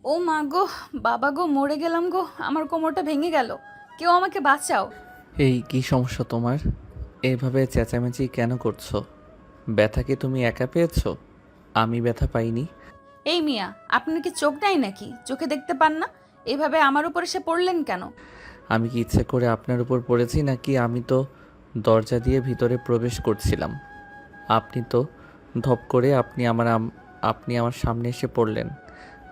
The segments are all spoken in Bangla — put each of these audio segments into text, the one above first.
ও মা গো, বাবা গো, মরে গেলাম গো, আমার কোমরটা ভেঙে গেল, কেউ আমাকে বাঁচাও। এই কি সমস্যা তোমার? এভাবে চেঁচামেচি কেন করছো? ব্যথা কি তুমি একা পেয়েছো? আমি ব্যথা পাইনি। এই মিয়া, আপনার কি চোখ নাই নাকি? চোখে দেখতে পান না? এভাবে আমার উপর এসে পড়লেন কেন? আমি কি ইচ্ছে করে আপনার উপর পড়েছি নাকি? আমি তো দরজা দিয়ে ভিতরে প্রবেশ করছিলাম। আপনি তো ধপ করে আপনি আমার সামনে এসে পড়লেন,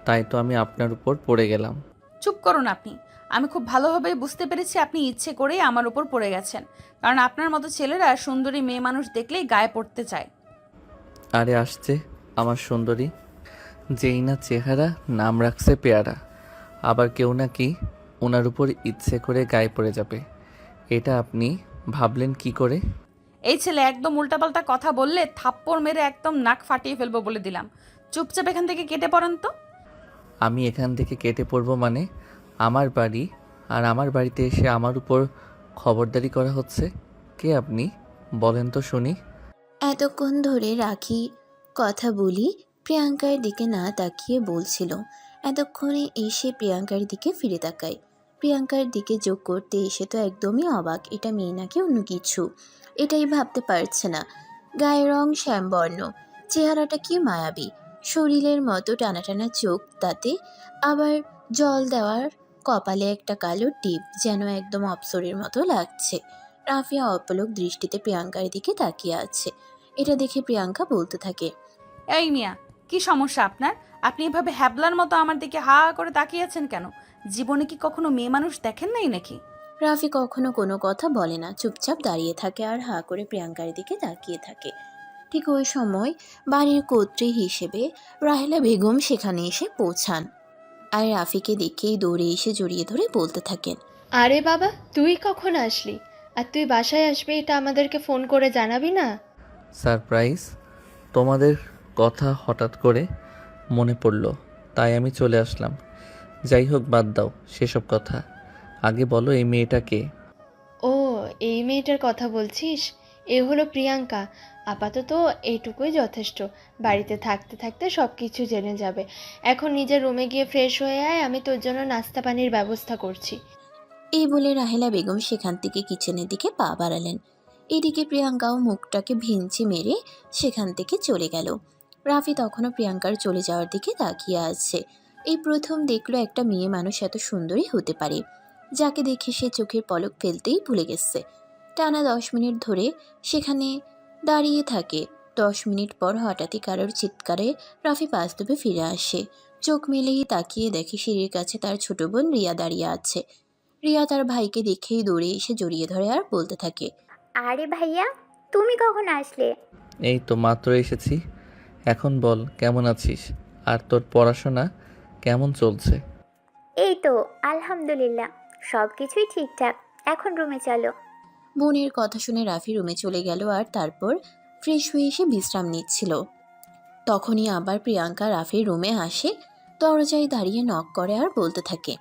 তাই তো আমি আপনার উপর পড়ে গেলাম। চুপ করুন আপনি। আমি খুব ভালোভাবে বুঝতে পেরেছি আপনি ইচ্ছে করেই আমার উপর পড়ে গেছেন, কারণ আপনার মতো ছেলেরা সুন্দরী মেয়ে মানুষ দেখলেই গায়ে পড়তে চায়। আরে আসছে আমার সুন্দরী, যেই না চেহারা, নাম রাখছে পেয়ারা, আবার কেউ নাকি ওনার উপর ইচ্ছে করে গায়ে পড়ে যাবে। এটা আপনি ভাবলেন কি করে? এই ছেলে একদম উল্টাপাল্টা কথা বললে থাপ্পড় মেরে একদম নাক ফাটিয়ে ফেলবো বলে দিলাম। চুপচাপ এখান থেকে কেটে পড়েন তো। আমি এখান থেকে কেটে পড়ব মানে? আমার বাড়ি, আর আমার বাড়িতে এসে আমার উপর খবরদারি করা হচ্ছে। কে আপনি বলেন তো শুনি? এতক্ষণ ধরে রাখি কথা বলি প্রিয়াঙ্কার দিকে না তাকিয়ে বলছিল। এতক্ষণে এসে প্রিয়াঙ্কার দিকে ফিরে তাকায়। প্রিয়াঙ্কার দিকে যোগ করতে এসে তো একদমই অবাক, এটা মেয়ে নাকি অন্য কিছু এটাই ভাবতে পারছে না। গায়ের রং শ্যামবর্ণ, চেহারাটা কি মায়াবী, শরীরের মতো টানা টানা চোখ, তাতে আবার জল দেওয়ার কপালে একটা কালো টিপ, যেন একদম অপ্সরের মতো লাগছে। রাফিয়া অপলক দৃষ্টিতে প্রিয়াঙ্কার দিকে তাকিয়ে আছে। এটা দেখে প্রিয়াঙ্কা বলতে থাকে, এই মিয়া, কি সমস্যা আপনার? আপনি এভাবে হ্যাবলার মতো আমার দিকে হা হা করে তাকিয়ে আছেন কেন? জীবনে কি কখনো মেয়ে মানুষ দেখেন নাই নাকি? রাফি কখনো কোনো কথা বলে না, চুপচাপ দাঁড়িয়ে থাকে আর হা করে প্রিয়াঙ্কার দিকে তাকিয়ে থাকে। ঠিক ওই সময় বাড়ির কর্ত্রী হিসেবে রাহেলা বেগম সেখানে এসে পৌঁছান আর রাফিকে দেখেই দৌড়ে এসে জড়িয়ে ধরে বলতে থাকেন, আরে বাবা, তুই কখন আসলি? আর তুই বাসায় আসবি এটা আমাদেরকে ফোন করে জানাবি না? সারপ্রাইজ! তোমাদের কথা হঠাৎ করে মনে পড়ল, তাই আমি চলে আসলাম। যাই হোক, বাদ দাও সেসব কথা। আগে বলো, এই মেয়েটা কে? ও, এই মেয়েটার কথা বলছিস? এ হলো প্রিয়াঙ্কা। আপাতত এইটুকুই যথেষ্ট। বাড়িতে থাকতে থাকতে সব কিছু জেনে যাবে। এখন নিজের রুমে গিয়ে ফ্রেশ হয়ে আয়, আমি তোর জন্য নাস্তা পানির ব্যবস্থা করছি। এই বলে রাহেলা বেগম সেখান থেকে কিচেনের দিকে পা বাড়ালেন। এদিকে প্রিয়াঙ্কাও মুখটাকে ভিঞ্চি মেরে সেখান থেকে চলে গেল। রাফি তখনও প্রিয়াঙ্কার চলে যাওয়ার দিকে তাকিয়ে আছে। এই প্রথম দেখলো একটা মেয়ে মানুষ এত সুন্দরী হতে পারে, যাকে দেখে সে চোখের পলক ফেলতেই ভুলে গেছে। টানা 10 মিনিট ধরে সেখানে দাঁড়িয়ে থাকে। 10 মিনিট পর হঠাৎই কারোর চিৎকারে রাফি বাস্তবে ফিরে আসে। চোখ মেলেই তাকিয়ে দেখে সিঁড়ির কাছে তার ছোট বোন রিয়া দাঁড়িয়ে আছে। রিয়া তার ভাইকে দেখেই দৌড়ে এসে জড়িয়ে ধরে আর বলতে থাকে, আরে ভাইয়া, তুমি কখন আসলে? এই তো মাত্র এসেছি। এখন বল, কেমন আছিস? আর তোর পড়াশোনা কেমন চলছে? এই তো, আলহামদুলিল্লাহ, সব কিছুই ঠিকঠাক। এখন রুমে চলো। বোনের কথা শুনে রাফি রুমে চলে গেল আর তারপর ফ্রেশ হয়ে এসে বিশ্রাম নিচ্ছিল। তখনই আবার প্রিয়াঙ্কা রাফির রুমে আসে, দরজায় দাঁড়িয়ে নক করে আর বলতে থাকে,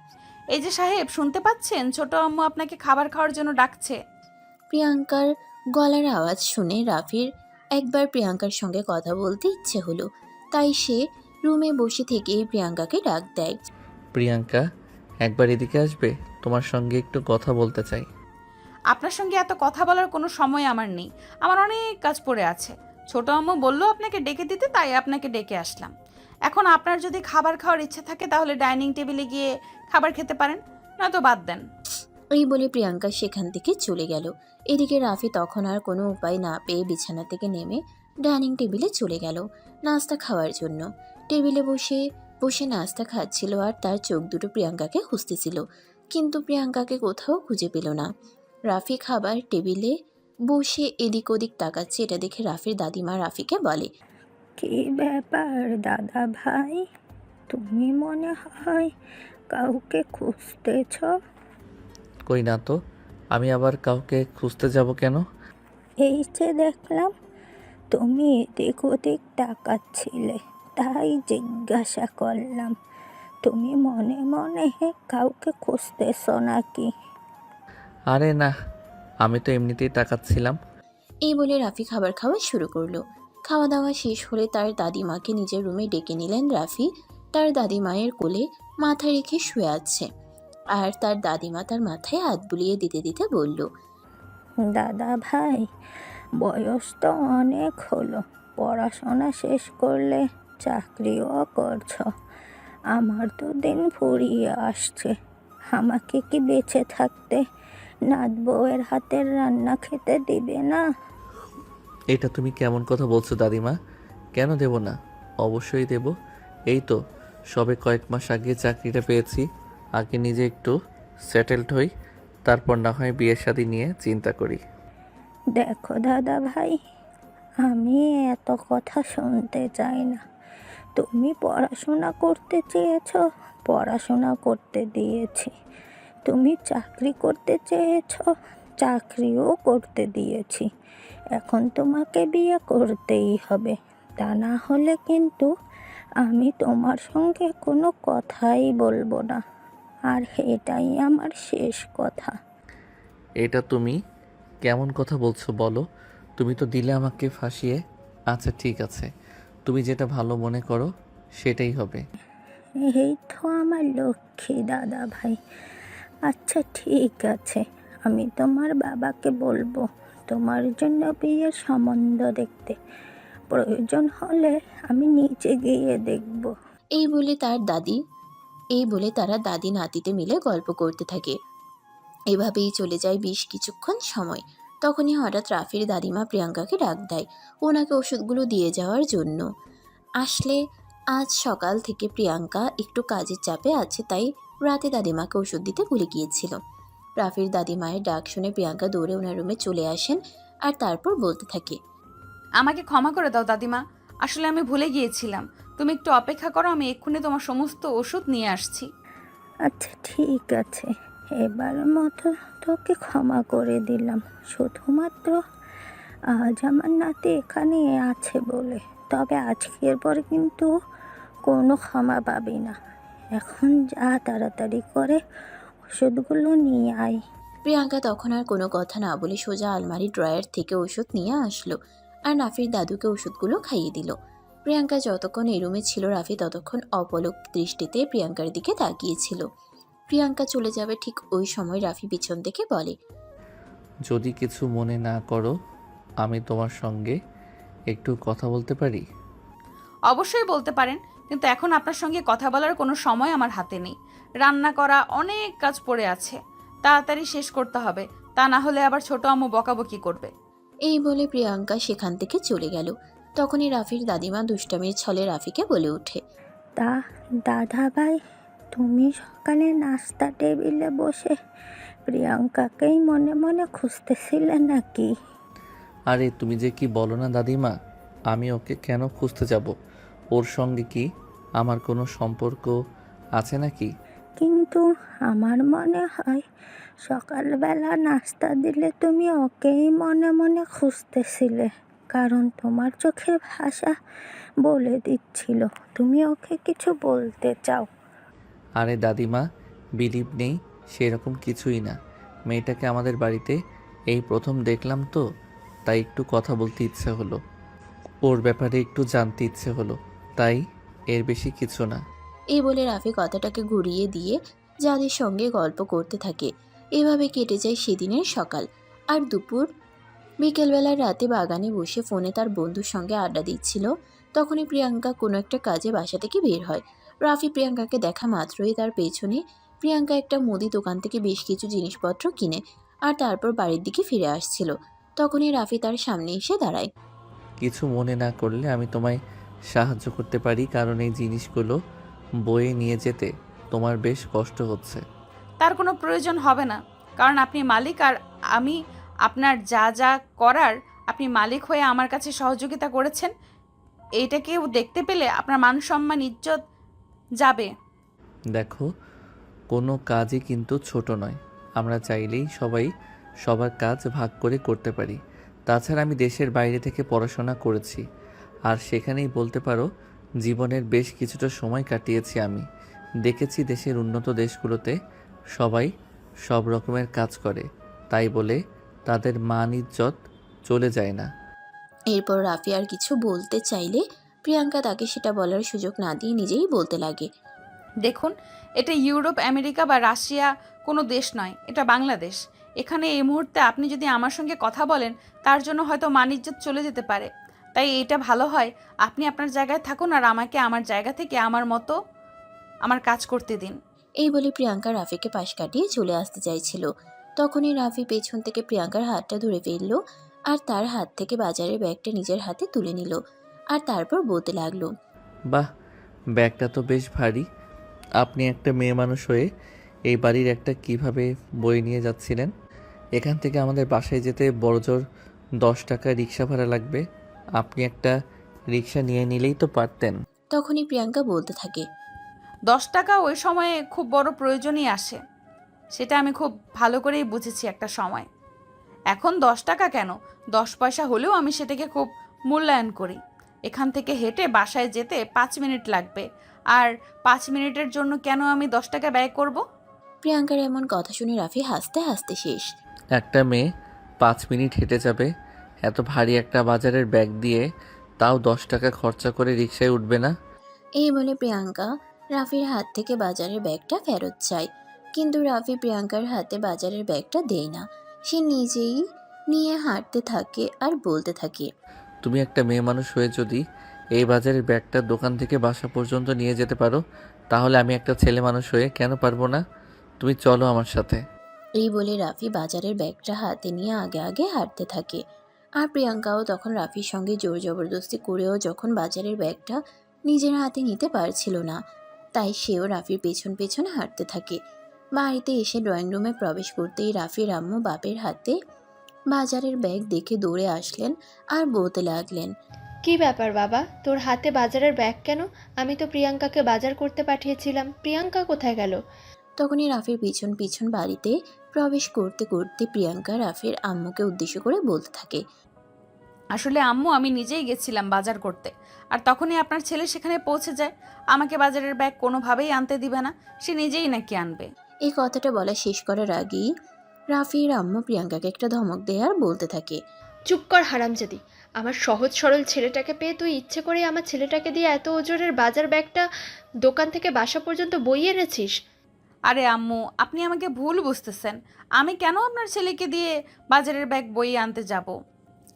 এই যে সাহেব, শুনতে পাচ্ছেন? ছোট আম্মু আপনাকে খাবার খাওয়ার জন্য ডাকছে। প্রিয়াঙ্কার গলার আওয়াজ শুনে রাফির একবার প্রিয়াঙ্কার সঙ্গে কথা বলতে ইচ্ছে হলো, তাই সে রুমে বসে থেকেই প্রিয়াঙ্কাকে ডাক দেয়। প্রিয়াঙ্কা, একবার এদিকে আসবে? তোমার সঙ্গে একটু কথা বলতে চাই। আপনার সঙ্গে এত কথা বলার কোনো সময় আমার নেই, আমার অনেক কাজ পড়ে আছে। ছোট আম্মু বললো আপনাকে ডেকে দিতে, তাই আপনাকে ডেকে আসলাম। এখন আপনার যদি খাবার খাওয়ার ইচ্ছে থাকে তাহলে ডাইনিং টেবিলে গিয়ে খাবার খেতে পারেন, নয়তো বাদ দেন। এই বলে প্রিয়াঙ্কা সেখান থেকে চলে গেল। এদিকে রাফি তখন আর কোনো উপায় না পেয়ে বিছানা থেকে নেমে ডাইনিং টেবিলে চলে গেল নাস্তা খাওয়ার জন্য। টেবিলে বসে বসে নাস্তা খাচ্ছিল আর তার চোখ দুটো প্রিয়াঙ্কাকে খুঁজতেছিল, কিন্তু প্রিয়াঙ্কাকে কোথাও খুঁজে পেল না। রাফি খাবার টেবিলে বসে এদিক ওদিক তাকাচ্ছে। এটা দেখে রাফির দাদিমা রাফিকে বলে, কি ব্যাপার দাদা ভাই, তুমি মনে হয় কাউকে খুঁজতেছ? কই না তো, আমি আবার কাউকে খুঁজতে যাব কেন? এই যে দেখলাম তুমি এদিক ওদিক তাকাচ্ছিলে, তাই জিজ্ঞাসা করলাম তুমি মনে মনে কাউকে খুঁজতেছ নাকি? আরে না, আমি তো এমনিতেই তাকাচ্ছিলাম। এই বলে রাফি খাবার খাওয়া শুরু করলো। খাওয়া দাওয়া শেষ হলে তার দাদিমাকে নিজের রুমে ডেকে নিলেন রাফি। তার দাদিমায়ের কোলে মাথা রেখে শুয়ে আছে, আর তার দাদিমা তার মাথায় হাত বুলিয়ে দিতে দিতে বলল, দাদা ভাই, বয়স তো অনেক হলো, পড়াশোনা শেষ করলে চাকরিও করছো। আমার তো দিন ফুরিয়ে আসছে। আমাকে কি বেঁচে থাকতে নাত বউয়ের হাতের রান্না খেতে দিবে না? এটা তুমি কেমন কথা বলছো দাদিমা? কেন দেব না? অবশ্যই দেব। এই তো সবে কয়েক মাস আগে চাকরিটা পেয়েছি। আগে নিজে একটু সেটেলড হই, তারপর না হয় বিয়ে শাদী নিয়ে চিন্তা করি। দেখো দাদা ভাই, আমি এত কথা শুনতে চাই না। তুমি পড়াশোনা করতে চেয়েছো, পড়াশোনা করতে দিয়েছি। তুমি চাকরি করতে চেয়েছো, চাকরিও করতে দিয়েছি। এখন তোমাকে বিয়ে করতেই হবে, তা না হলে কিন্তু আমি তোমার সঙ্গে কোনো কথাই বলবো না। আর এটাই আমার শেষ কথা। এটা তুমি কেমন কথা বলছো বলো? তুমি তো দিলে আমাকে ফাঁসিয়ে। আচ্ছা ঠিক আছে, তুমি যেটা ভালো মনে করো সেটাই হবে। এই তো আমার লক্ষ্মী দাদা ভাই। আচ্ছা ঠিক আছে, আমি তোমার বাবাকে বলবো তোমার জন্য বিয়ের সম্বন্ধ দেখতে। প্রয়োজন হলে আমি নিচে গিয়ে দেখব। এই বলে তারা দাদি নাতিতে মিলে গল্প করতে থাকে। এভাবেই চলে যায় বেশ কিছুক্ষণ সময়। তখনই হঠাৎ রাফির দাদিমা প্রিয়াঙ্কাকে ডাক দেয় ওনাকে ওষুধগুলো দিয়ে যাওয়ার জন্য। আসলে আজ সকাল থেকে প্রিয়াঙ্কা একটু কাজের চাপে আছে, তাই রাতে দাদিমাকে ওষুধ দিতে ভুলে গিয়েছিল। রাফির দাদিমায়ের ডাক শুনে প্রিয়াঙ্কা দৌড়ে ওনার রুমে চলে আসেন, আর তারপর বলতে থাকে, আমাকে ক্ষমা করে দাও দাদিমা, আসলে আমি ভুলে গিয়েছিলাম। তুমি একটু অপেক্ষা করো, আমি এক্ষুনি তোমার সমস্ত ওষুধ নিয়ে আসছি। আচ্ছা ঠিক আছে, এবারের মতো তোকে ক্ষমা করে দিলাম। শুধুমাত্র আজ আমার নাতি এখানে আছে বলে। তবে আজকের পর কিন্তু কোনো ক্ষমা পাবি না। এখন যা, তাড়াতাড়ি করে ওষুধগুলো নিয়ে আয়। প্রিয়াঙ্কা তখন আর কোনো কথা না বলে সোজা আলমারি ড্রয়ার থেকে ওষুধ নিয়ে আসলো, আর রাফির দাদুকে ওষুধগুলো খাইয়ে দিল। প্রিয়াঙ্কা যতক্ষণ এই রুমে ছিল, রাফি ততক্ষণ অপলক দৃষ্টিতে প্রিয়াঙ্কার দিকে তাকিয়েছিল। প্রিয়াঙ্কা চলে যাবে ঠিক ওই সময় রাফি পিছন থেকে বলে, যদি কিছু মনে না করো, আমি তোমার সঙ্গে একটু কথা বলতে পারি? অবশ্যই বলতে পারেন, কিন্তু এখন আপনার সঙ্গে কথা বলার কোনো সময় আমার হাতে নেই। রান্না করা অনেক কাজ পড়ে আছে, তাড়াতাড়ি শেষ করতে হবে, তা না হলে আবার ছোট আম্মু বকাবকি করবে। এই বলে প্রিয়াঙ্কা সেখান থেকে চলে গেল। তখনই রাফির দাদিমা দুষ্টামির ছলে রাফিকে বলে ওঠে, তা দাদা ভাই, তুমি সকালে নাস্তা টেবিলে বসে প্রিয়াঙ্কাকেই মনে মনে খুঁজতেছিলে নাকি? আরে তুমি যে কি বলো না দাদিমা, আমি ওকে কেন খুঁজতে যাব? ওর সঙ্গে কি আমার কোনো সম্পর্ক আছে নাকি? কিন্তু আমার মনে হয় সকালবেলা নাস্তা দিলে তুমি ওকেই মনে মনে খুঁজতেছিলে, কারণ তোমার চোখের ভাষা বলে দিচ্ছিল তুমি ওকে কিছু বলতে চাও। আরে দাদিমা, বিলিভ নেই সেরকম কিছুই না। মেয়েটাকে আমাদের বাড়িতে এই প্রথম দেখলাম তো, তাই একটু কথা বলতে ইচ্ছে হলো, ওর ব্যাপারে একটু জানতে ইচ্ছে হলো, তাই, এর বেশি কিছু না। এই বলে রাফি কথাটাকে ঘুরিয়ে দিয়ে যাদের সঙ্গে গল্প করতে থাকে। এভাবে কেটে যায় সেদিনের সকাল। আর দুপুর বিকেলবেলার রাতে বাগানে বসে ফোনে তার বন্ধুর সঙ্গে আড্ডা দিচ্ছিল। তখনই প্রিয়াঙ্কা কোনো একটা কাজে বাসা থেকে বের হয়। রাফি প্রিয়াঙ্কাকে দেখা মাত্রই তার পেছনে প্রিয়াঙ্কা একটা মুদি দোকান থেকে বেশ কিছু জিনিসপত্র কিনে আর তারপর বাড়ির দিকে ফিরে আসছিল। তখনই রাফি তার সামনে এসে দাঁড়ায়। কিছু মনে না করলে আমি তোমায় সাহায্য করতে পারি, কারণ এই জিনিসগুলো বয়ে নিয়ে যেতে তোমার বেশ কষ্ট হচ্ছে। তার কোনো প্রয়োজন হবে না, কারণ আপনি মালিক, আর আমি আপনার যা যা করার আপনি মালিক হয়ে আমার কাছে সহযোগিতা করেছেন। এইটা কেউ দেখতে পেলে আপনার মান সম্মান ইজ্জত যাবে। দেখো, কোনো কাজই কিন্তু ছোট নয়। আমরা চাইলেই সবাই সবার কাজ ভাগ করে করতে পারি। তাছাড়া আমি দেশের বাইরে থেকে পড়াশোনা করেছি, আর সেখানেই বলতে পারো জীবনের বেশ কিছুটা সময় কাটিয়েছি আমি। দেখেছি দেশের উন্নত দেশগুলোতে সবাই সব রকমের কাজ করে, তাই বলে তাদের মান ইজ্জত চলে যায় না। এরপর রাফি আর কিছু বলতে চাইলে প্রিয়াঙ্কা তাকে সেটা বলার সুযোগ না দিয়ে নিজেই বলতে লাগে। দেখুন, এটা ইউরোপ, আমেরিকা বা রাশিয়া কোনো দেশ নয়, এটা বাংলাদেশ। এখানে এই মুহূর্তে আপনি যদি আমার সঙ্গে কথা বলেন, তার জন্য হয়তো মান-ইজ্জত চলে যেতে পারে। তাই এটা ভালো হয় আপনি আপনার জায়গায় থাকুন আর আমাকে আমার জায়গা থেকে আমার মতো আমার কাজ করতে দিন। এই বলে প্রিয়াঙ্কা রাফিকে পাশ কাটিয়ে চলে আসতে চাইছিল। তখনই রাফি পেছন থেকে প্রিয়াঙ্কার হাতটা ধরে ফেলল আর তার হাত থেকে বাজারের ব্যাগটা নিজের হাতে তুলে নিল। আর তারপর বলতে লাগলো, বাহ, ব্যাগটা তো বেশ ভারী। আপনি একটা মেয়ে মানুষ হয়ে এই বাড়ির একটা কিভাবে বই নিয়ে যাচ্ছিলেন? এখান থেকে আমাদের বাসায় যেতে বড়জোর 10 টাকা রিক্সা ভাড়া লাগবে। আপনি একটা রিক্সা নিয়ে নিলেই তো পারতেন। তখনই প্রিয়াঙ্কা বলতে থাকে, 10 টাকা ওই সময়ে খুব বড় প্রয়োজনই আসে, সেটা আমি খুব ভালো করেই বুঝেছি একটা সময়। এখন 10 টাকা কেন, 10 পয়সা হলেও আমি সেটাকে খুব মূল্যায়ন করি। এখান থেকে হেঁটে বাসায় যেতে 5 মিনিট লাগবে, আর 5 মিনিটের জন্য কেন আমি 10 টাকা ব্যয় করব? প্রিয়াঙ্কার এমন কথা শুনে রাফি হাসতে হাসতে শেষ। একটা মেয়ে 5 মিনিট হেঁটে যাবে এত ভারী একটা বাজারের ব্যাগ দিয়ে, তাও 10 টাকা খরচা করে রিক্সায় উঠবে না? এই বলে প্রিয়াঙ্কা রাফির হাত থেকে বাজারের ব্যাগটা ফেরত চায়, কিন্তু রাফি প্রিয়াঙ্কার হাতে বাজারের ব্যাগটা দেয় না। সে নিজেই নিয়ে হাঁটতে থাকে আর বলতে থাকে, তুমি একটা মেয়ে মানুষ হয়ে যদি এই বাজারের ব্যাগটা দোকান থেকে বাসা পর্যন্ত নিয়ে যেতে পারো, তাহলে আমি একটা ছেলে মানুষ হয়ে কেন পারবো না? তুমি চলো আমার সাথে। এই বলে রাফি বাজারের ব্যাগটা হাতে নিয়ে আগে আগে হাঁটতে থাকে। আর প্রিয়াঙ্কাও তখন রাফির সঙ্গে জোর জবরদস্তি করেও যখন বাজারের ব্যাগটা নিজের হাতে নিতে পারছিল না, তাই সেও রাফির পেছন পেছন হাঁটতে থাকে। বাড়িতে এসে ড্রয়িং রুমে প্রবেশ করতেই রাফির আম্মু বাপের হাতে বাজারের ব্যাগ দেখে দৌড়ে আসলেন আর বলতে লাগলেন, কি ব্যাপার বাবা, তোর হাতে বাজারের ব্যাগ কেন? আমি তো প্রিয়াঙ্কাকে বাজার করতে পাঠিয়েছিলাম, প্রিয়াঙ্কা কোথায় গেল? তখনই রাফির পিছন পিছন বাড়িতে প্রবেশ করতে করতে প্রিয়াঙ্কা রাফির আম্মুকে উদ্দেশ্য করে বলতে থাকে, আসলে আম্মু, আমি নিজেই গেছিলাম বাজার করতে, আর তখনই আপনার ছেলে সেখানে পৌঁছে যায়। আমাকে বাজারের ব্যাগ কোনোভাবেই আনতে দিবে না, সে নিজেই নাকি আনবে। এই কথাটা বলা শেষ করার আগেই রাফির আম্মু প্রিয়াঙ্কাকে একটা ধমক দেয় আর বলতে থাকে, চুপ কর হারামজাদি! আমার সহজ সরল ছেলেটাকে পেয়ে তুই ইচ্ছে করে আমার ছেলেটাকে দিয়ে এত ওজনের বাজার ব্যাগটা দোকান থেকে বাসা পর্যন্ত বইয়ে এনেছিস। আরে আম্মু, আপনি আমাকে ভুল বুঝতেছেন। আমি কেন আপনার ছেলেকে দিয়ে বাজারের ব্যাগ বইয়ে আনতে যাব?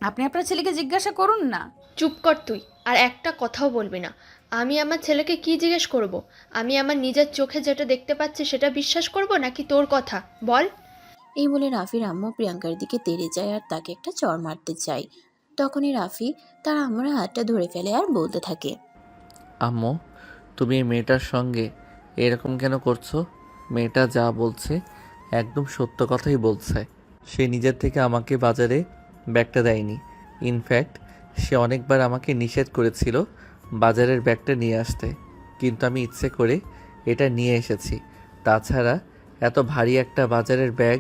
আপনি আপনার ছেলেকে জিজ্ঞাসা করুন না। চুপ কর তুই, আর একটা কথাও বলবি না। আমি আমার ছেলেকে কি জিজ্ঞেস করব? আমি আমার নিজের চোখে যেটা দেখতে পাচ্ছি সেটা বিশ্বাস করব নাকি তোর কথা? বল। এই বলে রাফির আম্মু প্রিয়াঙ্কার দিকে তেড়ে যায় আর তাকে একটা চড় মারতে চায়। তখনই রাফি তার আম্মুর হাতটা ধরে ফেলে আর বলতে থাকে, আম্মু, তুমি এই মেয়েটার সঙ্গে এরকম কেন করছো? মেয়েটা যা বলছে একদম সত্য কথাই বলছে। সে নিজের থেকে আমাকে বাজারে ব্যাগটা দেয়নি। ইনফ্যাক্ট সে অনেকবার আমাকে নিষেধ করেছিল বাজারের ব্যাগটা নিয়ে আসতে, কিন্তু আমি ইচ্ছে করে এটা নিয়ে এসেছি। তাছাড়া এত ভারী একটা বাজারের ব্যাগ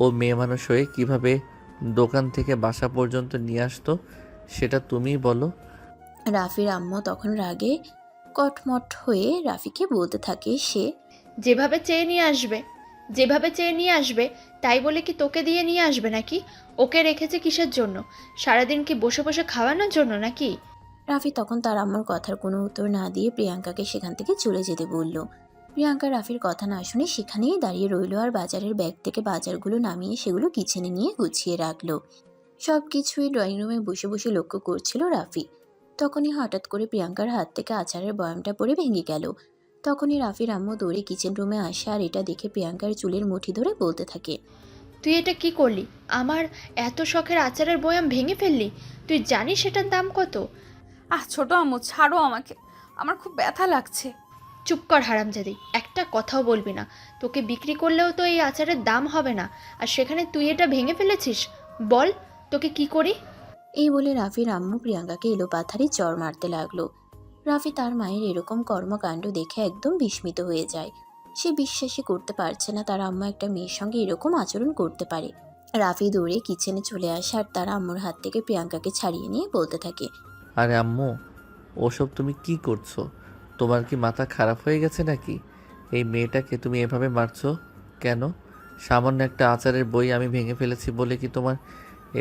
ও মেয়ে মানুষ হয়ে কীভাবে দোকান থেকে বাসা পর্যন্ত নিয়ে আসতো সেটা তুমিই বলো। রাফির আম্মু তখন রাগে কটমট হয়ে রাফিকে বলতে থাকে, সে যেভাবে চেয়ে নিয়ে আসবে, যেভাবে চেয়ে নিয়ে আসবে, তাই বলে কি তোকে দিয়ে নিয়ে আসবে নাকি? ওকে রেখেছে কিসের জন্য? সারাদিন কি বসে বসে খাওয়ানোর জন্য নাকি? রাফি তখন তার আম্মুর কথার কোনো উত্তর না দিয়ে প্রিয়াঙ্কাকে সেখান থেকে চলে যেতে বলল। প্রিয়াঙ্কা রাফির কথা না শুনে সেখানেই দাঁড়িয়ে রইল আর বাজারের ব্যাগ থেকে বাজারগুলো নামিয়ে সেগুলো কিচেনে নিয়ে গুছিয়ে রাখলো। সব কিছুই ড্রয়িং রুমে বসে বসে লক্ষ্য করছিল রাফি। তখনই হঠাৎ করে প্রিয়াঙ্কার হাত থেকে আচারের বয়ামটা পড়ে ভেঙে গেল। তখনই রাফির আম্মু দৌড়ে কিচেন রুমে আসে আর এটা দেখে প্রিয়াঙ্কার চুলের মুঠি ধরে বলতে থাকে, তুই এটা কি করলি? আমার এত শখের আচারের বয়াম ভেঙে ফেললি? তুই জানিস সেটার দাম কত? ছোট আম্মু, ছাড়ো আমাকে, আমার খুব ব্যথা লাগছে। চুপ কর হারামজাদি, একটা কথাও বলবি না। তোকে বিক্রি করলেও তো এই আচারের দাম হবে না, আর সেখানে তুই এটা ভেঙে ফেলেছিস। বল, তোকে কি করি? এই বলে রাফির আম্মু প্রিয়াঙ্কাকে এলোপাথারি চড় মারতে লাগলো। রাফি তার মায়ের এরকম কর্মকাণ্ড দেখে একদম বিস্মিত হয়ে যায়। সে বিশ্বাসই করতে পারছে না তার আম্মু একটা মেয়ের সঙ্গে এরকম আচরণ করতে পারে। রাফি দৌড়ে কিচেনে চলে আসে আর তার আম্মুর হাত থেকে প্রিয়াঙ্কাকে ছাড়িয়ে নিয়ে বলতে থাকে, আরে আম্মু, ওসব তুমি কি করছো? তোমার কি মাথা খারাপ হয়ে গেছে নাকি? এই মেয়েটাকে তুমি এভাবে মারছো কেন? সামান্য একটা আচারের বই আমি ভেঙে ফেলেছি বলে কি তোমার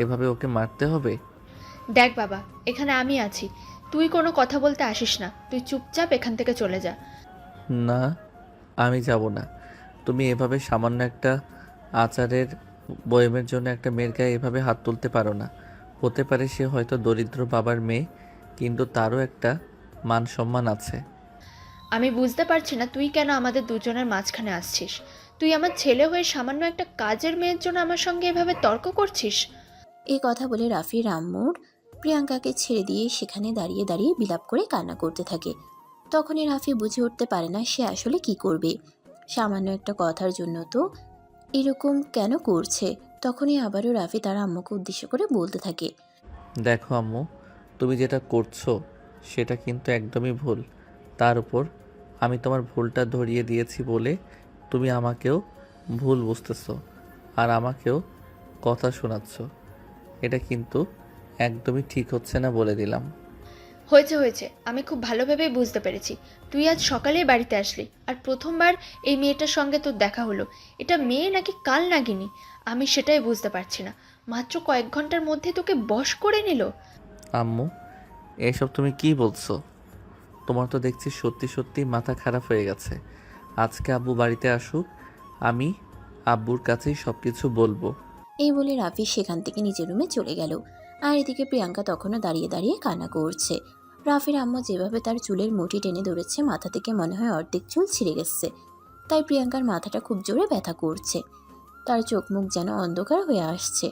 এভাবে ওকে মারতে হবে? দেখ বাবা, এখানে আমি আছি, তুই কোনো কথা বলতে আসিস না, তুই চুপচাপ এখান থেকে চলে যা। না, আমি যাব না। তুমি এভাবে সামান্য একটা আচারের বয়মের জন্য একটা মেয়ের গায়ে এভাবে হাত তুলতে পারো না। হতে পারে সে হয়তো দরিদ্র বাবার মেয়ে, কিন্তু তারও একটা মান সম্মান আছে। আমি বুঝতে পারছি না তুই কেন আমাদের দুজনের মাঝখানে আসছিস। তুই আমার ছেলে হয়ে সামান্য একটা কাজের মেয়ের জন্য আমার সঙ্গে এভাবে তর্ক করছিস। এই কথা বলে রাফির আম্মুর প্রিয়াঙ্কাকে ছেড়ে দিয়ে সেখানে দাঁড়িয়ে দাঁড়িয়ে বিলাপ করে কান্না করতে থাকে। তখনই রাফি বুঝে উঠতে পারে না সে আসলে কি করবে। সামান্য একটা কথার জন্য তো এরকম কেন করছে। তখনই আবারও রাফি তার আম্মুকে উদ্দেশ্য করে বলতে থাকে, দেখো আম্মু, তুমি যেটা করছো সেটা কিন্তু একদমই ভুল। তার উপর আমি তোমার ভুলটা ধরিয়ে দিয়েছি বলে তুমি আমাকেও ভুল বুঝতেছো আর আমাকেও কথা শোনাচ্ছ। এটা কিন্তু একদমই ঠিক হচ্ছে না, বলে দিলাম। হয়েছে হয়েছে, আমি খুব ভালোভাবেই বুঝতে পেরেছি। তুই আজ সকালেই বাড়িতে আসলি, আর প্রথমবার এই মেয়েটার সঙ্গে তোর দেখা হলো। এটা মেয়ে নাকি কাল নাগিনী আমি সেটাই বুঝতে পারছি না। মাত্র কয়েক ঘন্টার মধ্যে তোকে বশ করে নিল। আম্মু, এসব তুমি কি বলছো? তোমার তো দেখছি সত্যি সত্যি মাথা খারাপ হয়ে গেছে। আজকে আব্বু বাড়িতে আসুক, আমি আব্বুর কাছেই সব কিছু বলবো। এই বলে রাফি সেখান থেকে নিজের রুমে চলে গেল। আর এদিকে প্রিয়াঙ্কা তখনও দাঁড়িয়ে দাঁড়িয়ে কান্না করছে। রাফির আম্মু যেভাবে তার চুলের মুঠি টেনে ধরেছে মাথা থেকে মনে হয় অর্ধেক চুল ছিঁড়ে গেছে। তাই প্রিয়াঙ্কার মাথাটা খুব জোরে ব্যথা করছে। তার চোখ মুখ যেন অন্ধকার হয়ে আসছে।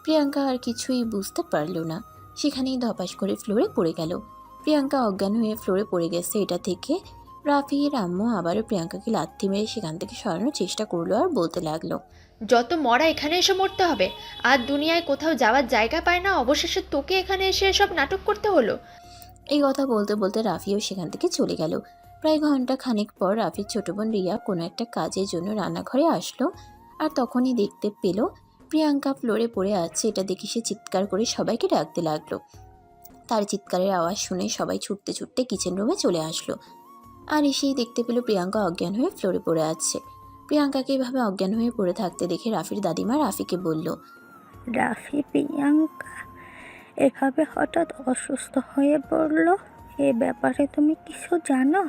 প্রিয়াঙ্কা আর কিছুই বুঝতে পারল না, সেখানেই ধপাস করে ফ্লোরে পড়ে গেল। প্রিয়াঙ্কা অজ্ঞান হয়ে ফ্লোরে পড়ে গেছে। এটা থেকে রাফির আম্মু আবারও প্রিয়াঙ্কাকে লাথি মেরে সেখান থেকে সরানোর চেষ্টা করলো আর বলতে লাগলো, যত মরা এখানে এসে মরতে হবে। আর দুনিয়ায় কোথাও যাওয়ার জায়গা পায় না, অবশেষে তোকে এখানে এসে এসব নাটক করতে হলো। এই কথা বলতে বলতে রাফিও সেখান থেকে চলে গেল। প্রায় ঘন্টা খানেক পর রাফির ছোট বোন রিয়া কোনো একটা কাজের জন্য রান্নাঘরে আসলো। আর তখনই দেখতে পেল প্রিয়াঙ্কা ফ্লোরে পড়ে আছে। এটা দেখে সে চিৎকার করে সবাইকে ডাকতে লাগলো। তার চিৎকারের আওয়াজ শুনে সবাই ছুটতে ছুটতে কিচেন রুমে চলে আসলো। আর এসেই দেখতে পেল প্রিয়াঙ্কা অজ্ঞান হয়ে ফ্লোরে পড়ে আছে। প্রিয়াঙ্কাকে এভাবে অজ্ঞান হয়ে পড়ে থাকতে দেখে রাফির দাদিমা রাফিকে বলল, রাফি, প্রিয়াঙ্কা এভাবে হঠাৎ অসুস্থ হয়ে পড়লো, এ ব্যাপারে তুমি কিছু জানো?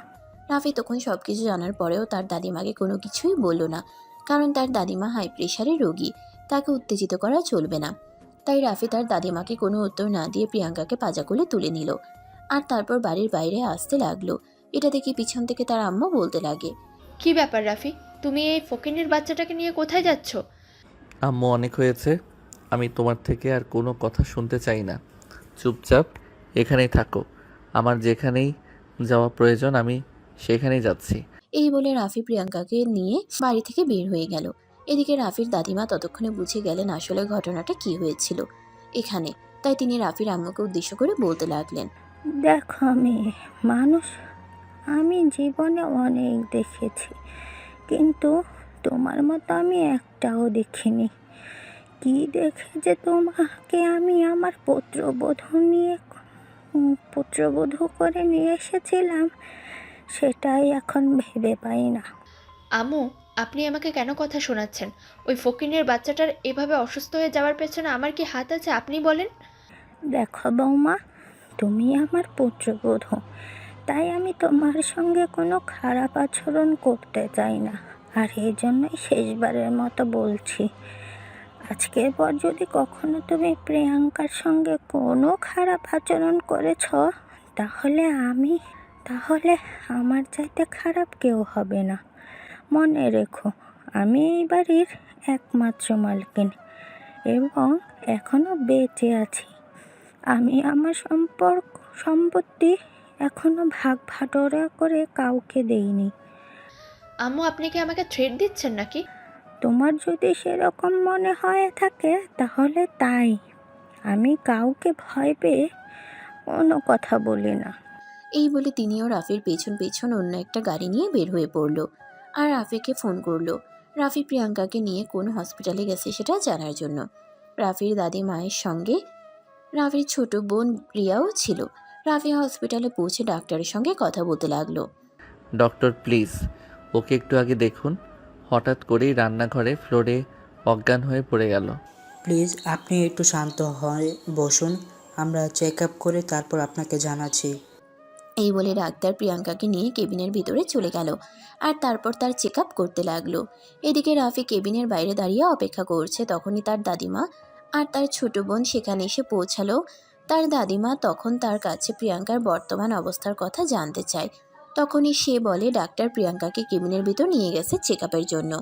রাফি তখন সব কিছু জানার পরেও তার দাদিমাকে কোনো কিছুই বলল না, কারণ তার দাদিমা হাই প্রেশারের রোগী, তাকে উত্তেজিত করা চলবে না। তাই রাফি তার দাদিমাকে কোনো উত্তর না দিয়ে প্রিয়াঙ্কাকে পাজা কোলে তুলে নিল। আর তারপর বাড়ির বাইরে আসতে লাগলো। এটা দেখে পিছন থেকে তার আম্মু বলতে লাগে, কি ব্যাপার রাফি, তুমি এই ফকিনের বাচ্চাটাকে নিয়ে কোথায় যাচ্ছ? আম্মু, অনেক হয়েছে। আমি তোমার থেকে আর কোনো কথা শুনতে চাই না। চুপচাপ এখানেই থাকো। আমার যেখানেই যাওয়া প্রয়োজন আমি সেখানেই যাচ্ছি। এই বলে রাফি প্রিয়াঙ্কাকে নিয়ে বাড়ি থেকে বের হয়ে গেল। এদিকে রাফির দাদিমা ততক্ষণে বুঝে গেলেন আসলে ঘটনাটা কি হয়েছিল এখানে। তাই তিনি রাফির আম্মুকে উদ্দেশ্য করে বলতে লাগলেন, দেখো মেয়ে মানুষ, আমি জীবনে অনেক দেখেছি, কিন্তু তোমার মতো আমি একটাও দেখিনি। কি দেখে যে তোমাকে আমি আমার পুত্রবধূ করে নিয়ে এসেছিলাম সেটাই এখন ভেবে পাই না। আম্মু, আপনি আমাকে কেন কথা শোনাচ্ছেন? ওই ফকিনের বাচ্চাটার এভাবে অসুস্থ হয়ে যাওয়ার পেছনে আমার কি হাত আছে আপনি বলেন? দেখো বৌমা, তুমি আমার পুত্রবধূ, তাই আমি তোমার সঙ্গে কোনো খারাপ আচরণ করতে চাই না। আর এই জন্যই শেষবারের মতো বলছি, আজকের পর যদি কখনো তুমি প্রিয়াঙ্কার সঙ্গে কোনো খারাপ আচরণ করেছ, তাহলে আমার চাইতে খারাপ কেউ হবে না। মনে রেখো, আমি এই বাড়ির একমাত্র মালকিন এবং এখনও বেঁচে আছি। আমি আমার সম্পত্তি এখনো ভাগ ভাটোরা করে কাউকে দেইনি। আম্মু, আপনি কি আমাকে থ্রেট দিচ্ছেন নাকি? তোমার যদি সেরকম মনে হয়ে থাকে তাহলে তাই। আমি কাউকে ভয় পেয়ে কোনো কথা বলি না। এই বলে তিনিও রাফির পেছন পেছন অন্য একটা গাড়ি নিয়ে বের হয়ে পড়ল আর রাফিকে ফোন করলো। রাফি প্রিয়াঙ্কাকে নিয়ে কোন হসপিটালে গেছে সেটা জানার জন্য। রাফির দাদি মায়ের সঙ্গে রাফির ছোট বোন রিয়াও ছিল। রাফি হসপিটালে পৌঁছে ডাক্তারের সঙ্গে কথা বলতে লাগলো। ডক্টর, প্লিজ ওকে একটু আগে দেখুন। হঠাৎ করেই রান্নাঘরে ফ্লোরে অজ্ঞান হয়ে পড়ে গেল। প্লিজ আপনি একটু শান্ত হয়ে বসুন, আমরা চেক আপ করে তারপর আপনাকে জানাচ্ছি। এই বলে ডাক্তার প্রিয়াঙ্কাকে নিয়ে কেবিনের ভিতরে চলে গেল আর তারপর তার চেক আপ করতে লাগলো। এদিকে রাফি কেবিনের বাইরে দাঁড়িয়ে অপেক্ষা করছে। তখনই তার দাদিমা আর তার ছোট বোন সেখানে এসে পৌঁছালো। তার দাদিমা তখন তার কাছে প্রিয়াঙ্কার বর্তমান অবস্থার কথা জানতে চায়। তখনই সে বলে ডাক্তার প্রিয়াঙ্কাকে কেবিনের ভিতর নিয়ে গেছে চেক আপের জন্য।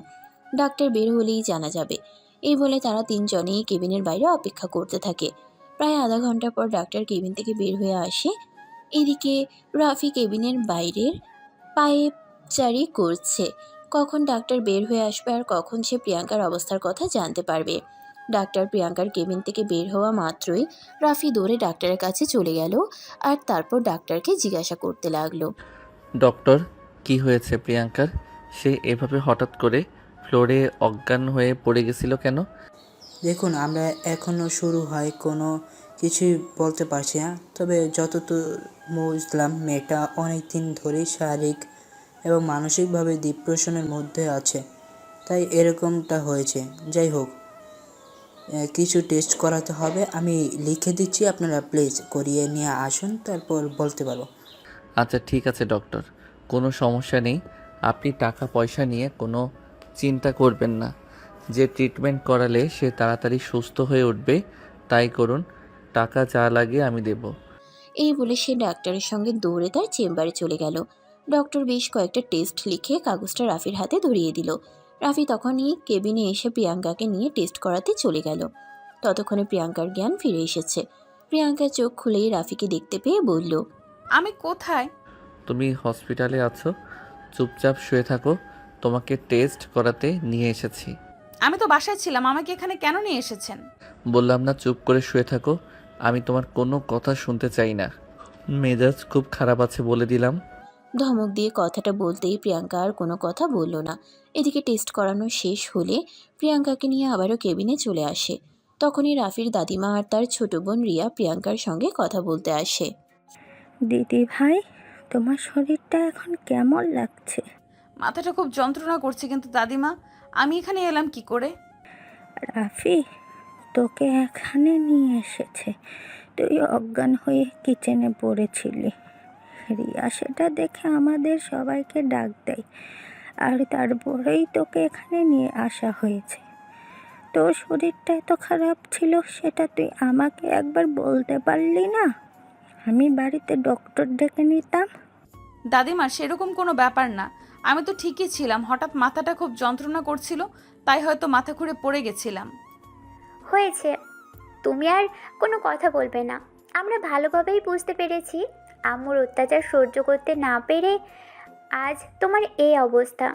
ডাক্তার বের হলেই জানা যাবে। এই বলে তারা তিনজনেই কেবিনের বাইরে অপেক্ষা করতে থাকে। প্রায় আধা ঘন্টা পর ডাক্তার কেবিন থেকে বের হয়ে আসে। এদিকে রাফি কেবিনের বাইরের পায়চারি করছে। কখন ডাক্তার বের হয়ে আসবে আর কখন সে প্রিয়াঙ্কার অবস্থার কথা জানতে পারবে। ডাক্তার প্রিয়াঙ্কার কেবিন থেকে বের হওয়া মাত্রই রাফি দৌড়ে ডাক্তারের কাছে চলে গেল আর তারপর ডাক্তারকে জিজ্ঞাসা করতে লাগলো। ডক্টর, কি হয়েছে প্রিয়াঙ্কার? সে এভাবে হঠাৎ করে ফ্লোরে অজ্ঞান হয়ে পড়ে গেছিল কেন? দেখুন, আমরা এখনও শুরু হয় কোনো কিছুই বলতে পারছি না, তবে যতদূর বুঝলাম মেয়েটা অনেক দিন ধরেই শারীরিক এবং মানসিকভাবে ডিপ্রেশনের মধ্যে আছে, তাই এরকমটা হয়েছে। যাই হোক, কিছু টেস্ট করাতে হবে, আমি লিখে দিচ্ছি, আপনারা প্লিজ করিয়ে নিয়ে আসুন, তারপর বলতে পারবো। আচ্ছা ঠিক আছে ডক্টর, কোনো সমস্যা নেই। আপনি টাকা পয়সা নিয়ে কোনো চিন্তা করবেন না। যে ট্রিটমেন্ট করালে সে তাড়াতাড়ি সুস্থ হয়ে উঠবে তাই করুন। টাকা যা লাগে আমি দেব। এই বলে সে ডাক্তারের সঙ্গে দৌড়ে তার চেম্বারে চলে গেল। ডক্টর বেশ কয়েকটা টেস্ট লিখে কাগজটা রাফির হাতে ধরিয়ে দিল। রাফি তখনই কেবিনে এসে প্রিয়াঙ্কাকে নিয়ে টেস্ট করাতে চলে গেল। ততক্ষণে প্রিয়াঙ্কার জ্ঞান ফিরে এসেছে। প্রিয়াঙ্কা চোখ খুলেই রাফিকে দেখতে পেয়ে বলল, আমি কোথায়? তুমি হসপিটালে আছো, চুপচাপ শুয়ে থাকো। তোমাকে টেস্ট করাতে নিয়ে এসেছি। আমি তো বাসায় ছিলাম, আমাকে এখানে কেন নিয়ে এসেছেন? বললাম না চুপ করে শুয়ে থাকো। আমি তোমার কোনো কথা শুনতে চাই না। মেজাজ খুব খারাপ আছে বলে দিলাম। ধমক দিয়ে কথাটা বলতেই প্রিয়াঙ্কা আর কোনো কথা বলল না। এদিকে টেস্ট করানো শেষ হলে প্রিয়াঙ্কাকে নিয়ে আবারও কেবিনে চলে আসে। তখনই রাফির দাদিমা আর তার ছোট বোন রিয়া প্রিয়াঙ্কার সঙ্গে কথা বলতে আসে। দিদি ভাই, তোমার শরীরটা এখন কেমন লাগছে? মাথাটা খুব যন্ত্রণা করছে, কিন্তু দাদিমা আমি এখানে এলাম কি করে? রাফি তোকে এখানে নিয়ে এসেছে, তুই অজ্ঞান হয়ে কিচেনে পড়েছিলি। রিয়া সেটা দেখে আমাদের সবাইকে ডাক দেয় আর তারপরেই তোকে এখানে নিয়ে আসা হয়েছে। তোর শরীরটা এত খারাপ ছিল সেটা তুই আমাকে একবার বলতে পারলি না? আমি বাড়িতে ডক্টর ডেকে নিতাম। দাদিমা সেরকম কোনো ব্যাপার না, আমি তো ঠিকই ছিলাম, হঠাৎ মাথাটা খুব যন্ত্রণা করছিল, তাই হয়তো মাথা ঘুরে পড়ে গেছিলাম। হয়েছে, তুমি আর কোনো কথা বলবে না। আমরা ভালোভাবেই বুঝতে পেরেছি আম্মুর অত্যাচার সহ্য করতে না পেরে আজ তোমার এই অবস্থা।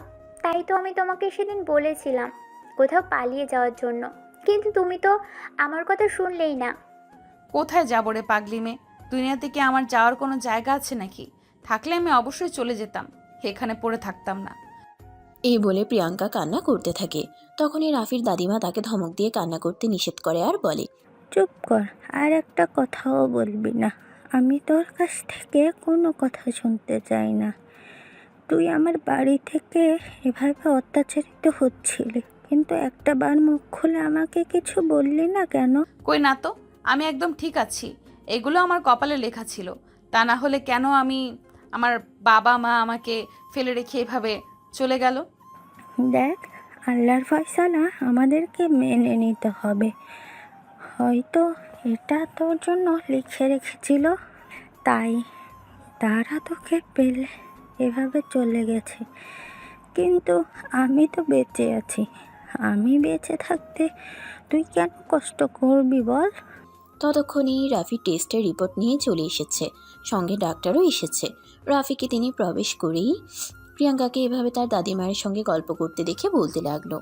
তাই তো আমি তোমাকে সেদিন বলেছিলাম কোথাও পালিয়ে যাওয়ার জন্য, কিন্তু তুমি তো আমার কথা শুনলেই না। কোথায় যাবো রে পাগলি মেয়ে? দুনিয়াতে কি আমার যাওয়ার কোনো জায়গা আছে নাকি? থাকলে আমি অবশ্যই চলে যেতাম, এখানে পড়ে থাকতাম না। এই বলে প্রিয়াঙ্কা কান্না করতে থাকে। তখনই রাফির দাদিমা তাকে ধমক দিয়ে কান্না করতে নিষেধ করে আর বলে, চুপ কর, আর একটা কথাও বলবি না। আমি তোর কাছ থেকে কোনো কথা শুনতে চাই না। তুই আমার বাড়ি থেকে এভাবে অত্যাচারিত হচ্ছিলি, কিন্তু একটা বার মুখ খুলে আমাকে কিছু বললি না কেন? কই না তো, আমি একদম ঠিক আছি। এগুলো আমার কপালে লেখা ছিল, তা না হলে কেন আমার বাবা মা আমাকে ফেলে রেখে এভাবে চলে গেল? দেখ, আল্লাহর ফয়সালা আমাদেরকে মেনে নিতে হবে। হয়তো এটা তোর জন্য লিখে রেখেছিল, তাই তারা তোকে পেলে এভাবে চলে গেছে। কিন্তু আমি তো বেঁচে আছি, আমি বেঁচে থাকতে তুই কেন কষ্ট করবি বল? ততক্ষণেই রাফি টেস্টের রিপোর্ট নিয়ে চলে এসেছে। সঙ্গে ডাক্তারও এসেছে। রাফিকে তিনি প্রবেশ করেই প্রিয়াঙ্কাকে এভাবে তার দাদিমায়ের সঙ্গে গল্প করতে দেখে বলতে লাগলো,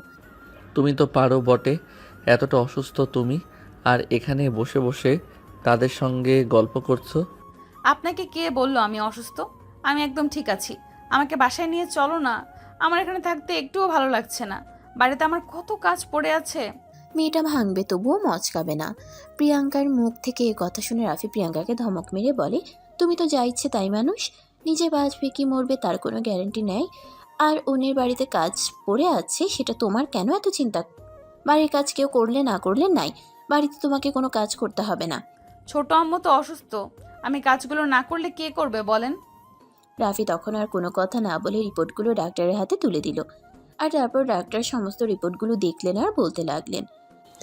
তুমি তো পারো বটে, এতটা অসুস্থ তুমি, আর এখানে বসে বসে তাদের সঙ্গে গল্প করছো। আপনাকে কে বললো আমি অসুস্থ? আমি একদম ঠিক আছি, আমাকে বাসায় নিয়ে চলো না। আমার এখানে থাকতে একটুও ভালো লাগছে না, বাড়িতে আমার কত কাজ পড়ে আছে। মেয়েটা ভাঙবে তবুও মচকাবে না। প্রিয়াঙ্কার মুখ থেকে এ কথা শুনে রাফি প্রিয়াঙ্কাকে ধমক মেরে বলে, তুমি তো যা ইচ্ছে তাই মানুষ, নিজে বাঁচবে কি মরবে তার কোনো গ্যারান্টি নেই। আর অন্যের বাড়িতে কাজ পড়ে আছে সেটা তোমার কেন এত চিন্তা? বাড়ির কাজ কেউ করলে না করলে নাই, বাড়িতে তোমাকে কোনো কাজ করতে হবে না। ছোট আম্মু তো অসুস্থ, আমি কাজগুলো না করলে কে করবে বলেন? রাফি তখন আর কোনো কথা না বলে রিপোর্টগুলো ডাক্তারের হাতে তুলে দিল। আর তারপর ডাক্তার সমস্ত রিপোর্টগুলো দেখলেন আর বলতে লাগলেন।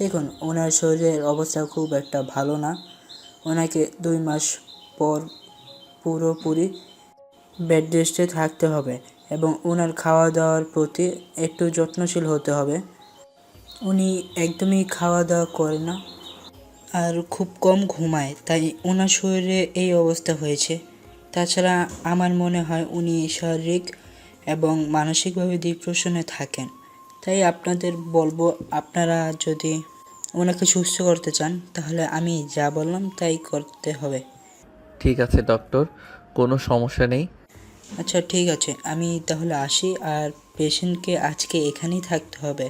দেখুন, ওনার শরীরের অবস্থা খুব একটা ভালো না। ওনাকে 2 মাস পর পুরোপুরি বেড রেস্টে থাকতে হবে এবং ওনার খাওয়া দাওয়ার প্রতি একটু যত্নশীল হতে হবে। উনি একদমই খাওয়া দাওয়া করে না আর খুব কম ঘুমায়, তাই ওনার শরীরে এই অবস্থা হয়েছে। তাছাড়া আমার মনে হয় উনি শারীরিক এবং মানসিকভাবে ডিপ্রেশনে থাকেন। তাই আপনাদের বলবো, আপনারা যদি ওনাকে সুস্থ করতে চান তাহলে আমি যা বললাম তাই করতে হবে। ঠিক আছে ডক্টর, কোনো সমস্যা নেই। আচ্ছা ঠিক আছে, আমি তাহলে আসি। আর পেশেন্টকে আজকে এখানেই থাকতে হবে।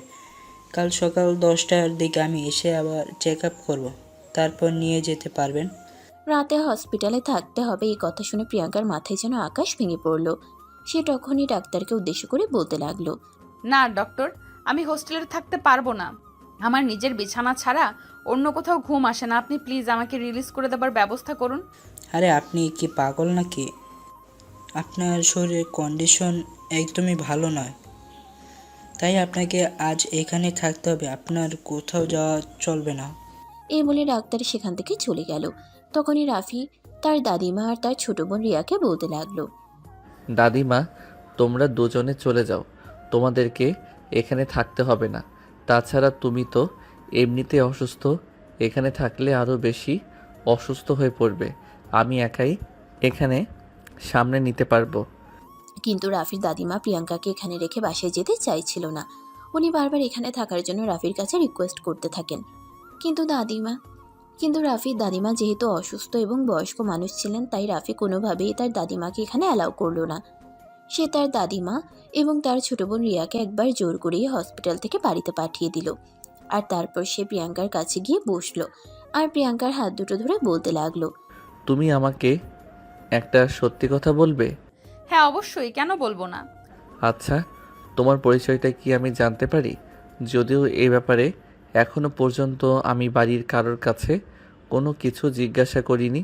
কাল সকাল 10টার দিকে আমি এসে আবার চেক আপ করবো, তারপর নিয়ে যেতে পারবেন। রাতে হসপিটালে থাকতে হবে এই কথা শুনে প্রিয়াঙ্কার মাথায় যেন আকাশ ভেঙে পড়ল। সে তখনই ডাক্তারকে উদ্দেশ্য করে বলতে লাগলো। না ডক্টর, আমি হোস্টেলে থাকতে পারবো না। আমার নিজের বিছানা ছাড়া অন্য কোথাও ঘুম আসে না। আপনি প্লিজ আমাকে রিলিজ করে দেবার ব্যবস্থা করুন। আরে আপনি কি পাগল নাকি? আপনার শরীরের কন্ডিশন একদমই ভালো নয়, তাই আপনাকে আজ এখানে থাকতে হবে। আপনার কোথাও যাওয়া চলবে না। এই বলে ডাক্তার সেখান থেকে চলে গেল। তখনই রাফি তার দাদিমা আর তার ছোট বোন রিয়াকে বলতে লাগলো। দাদিমা, তোমরা দুজনে চলে যাও, তোমাদেরকে এখানে থাকতে হবে না। তাছাড়া তুমি তো এমনিতে অসুস্থ, এখানে থাকলে আরও বেশি অসুস্থ হয়ে পড়বে। আমি একাই এখানে সামনে নিতে পারবো। কিন্তু রাফির দাদিমা প্রিয়াঙ্কাকে এখানে রেখে বাসায় যেতে চাইছিল না। উনি বারবার এখানে থাকার জন্য রাফির কাছে রিকোয়েস্ট করতে থাকেন। কিন্তু রাফির দাদিমা যেহেতু অসুস্থ এবং বয়স্ক মানুষ ছিলেন, তাই রাফি কোনোভাবেই তার দাদিমাকে এখানে অ্যালাউ করলো না। সে তার দাদিমা এবং তার ছোট বোন রিয়াকে একবার জোর করিয়ে হসপিটাল থেকে বাড়িতে পাঠিয়ে দিল। আর তারপর সে প্রিয়াঙ্কার কাছে গিয়ে বসলো আর প্রিয়াঙ্কার হাত দুটো ধরে বলতে লাগলো। তুমি আমাকে একটা সত্যি কথা বলবে? হ্যাঁ অবশ্যই, কেন বলবো না। আচ্ছা, তোমার পরিচয়টা কি আমি জানতে পারি? যদিও এই ব্যাপারে এখনো পর্যন্ত আমি বাড়ির কারোর কাছে কোনো কিছু জিজ্ঞাসা করিনি।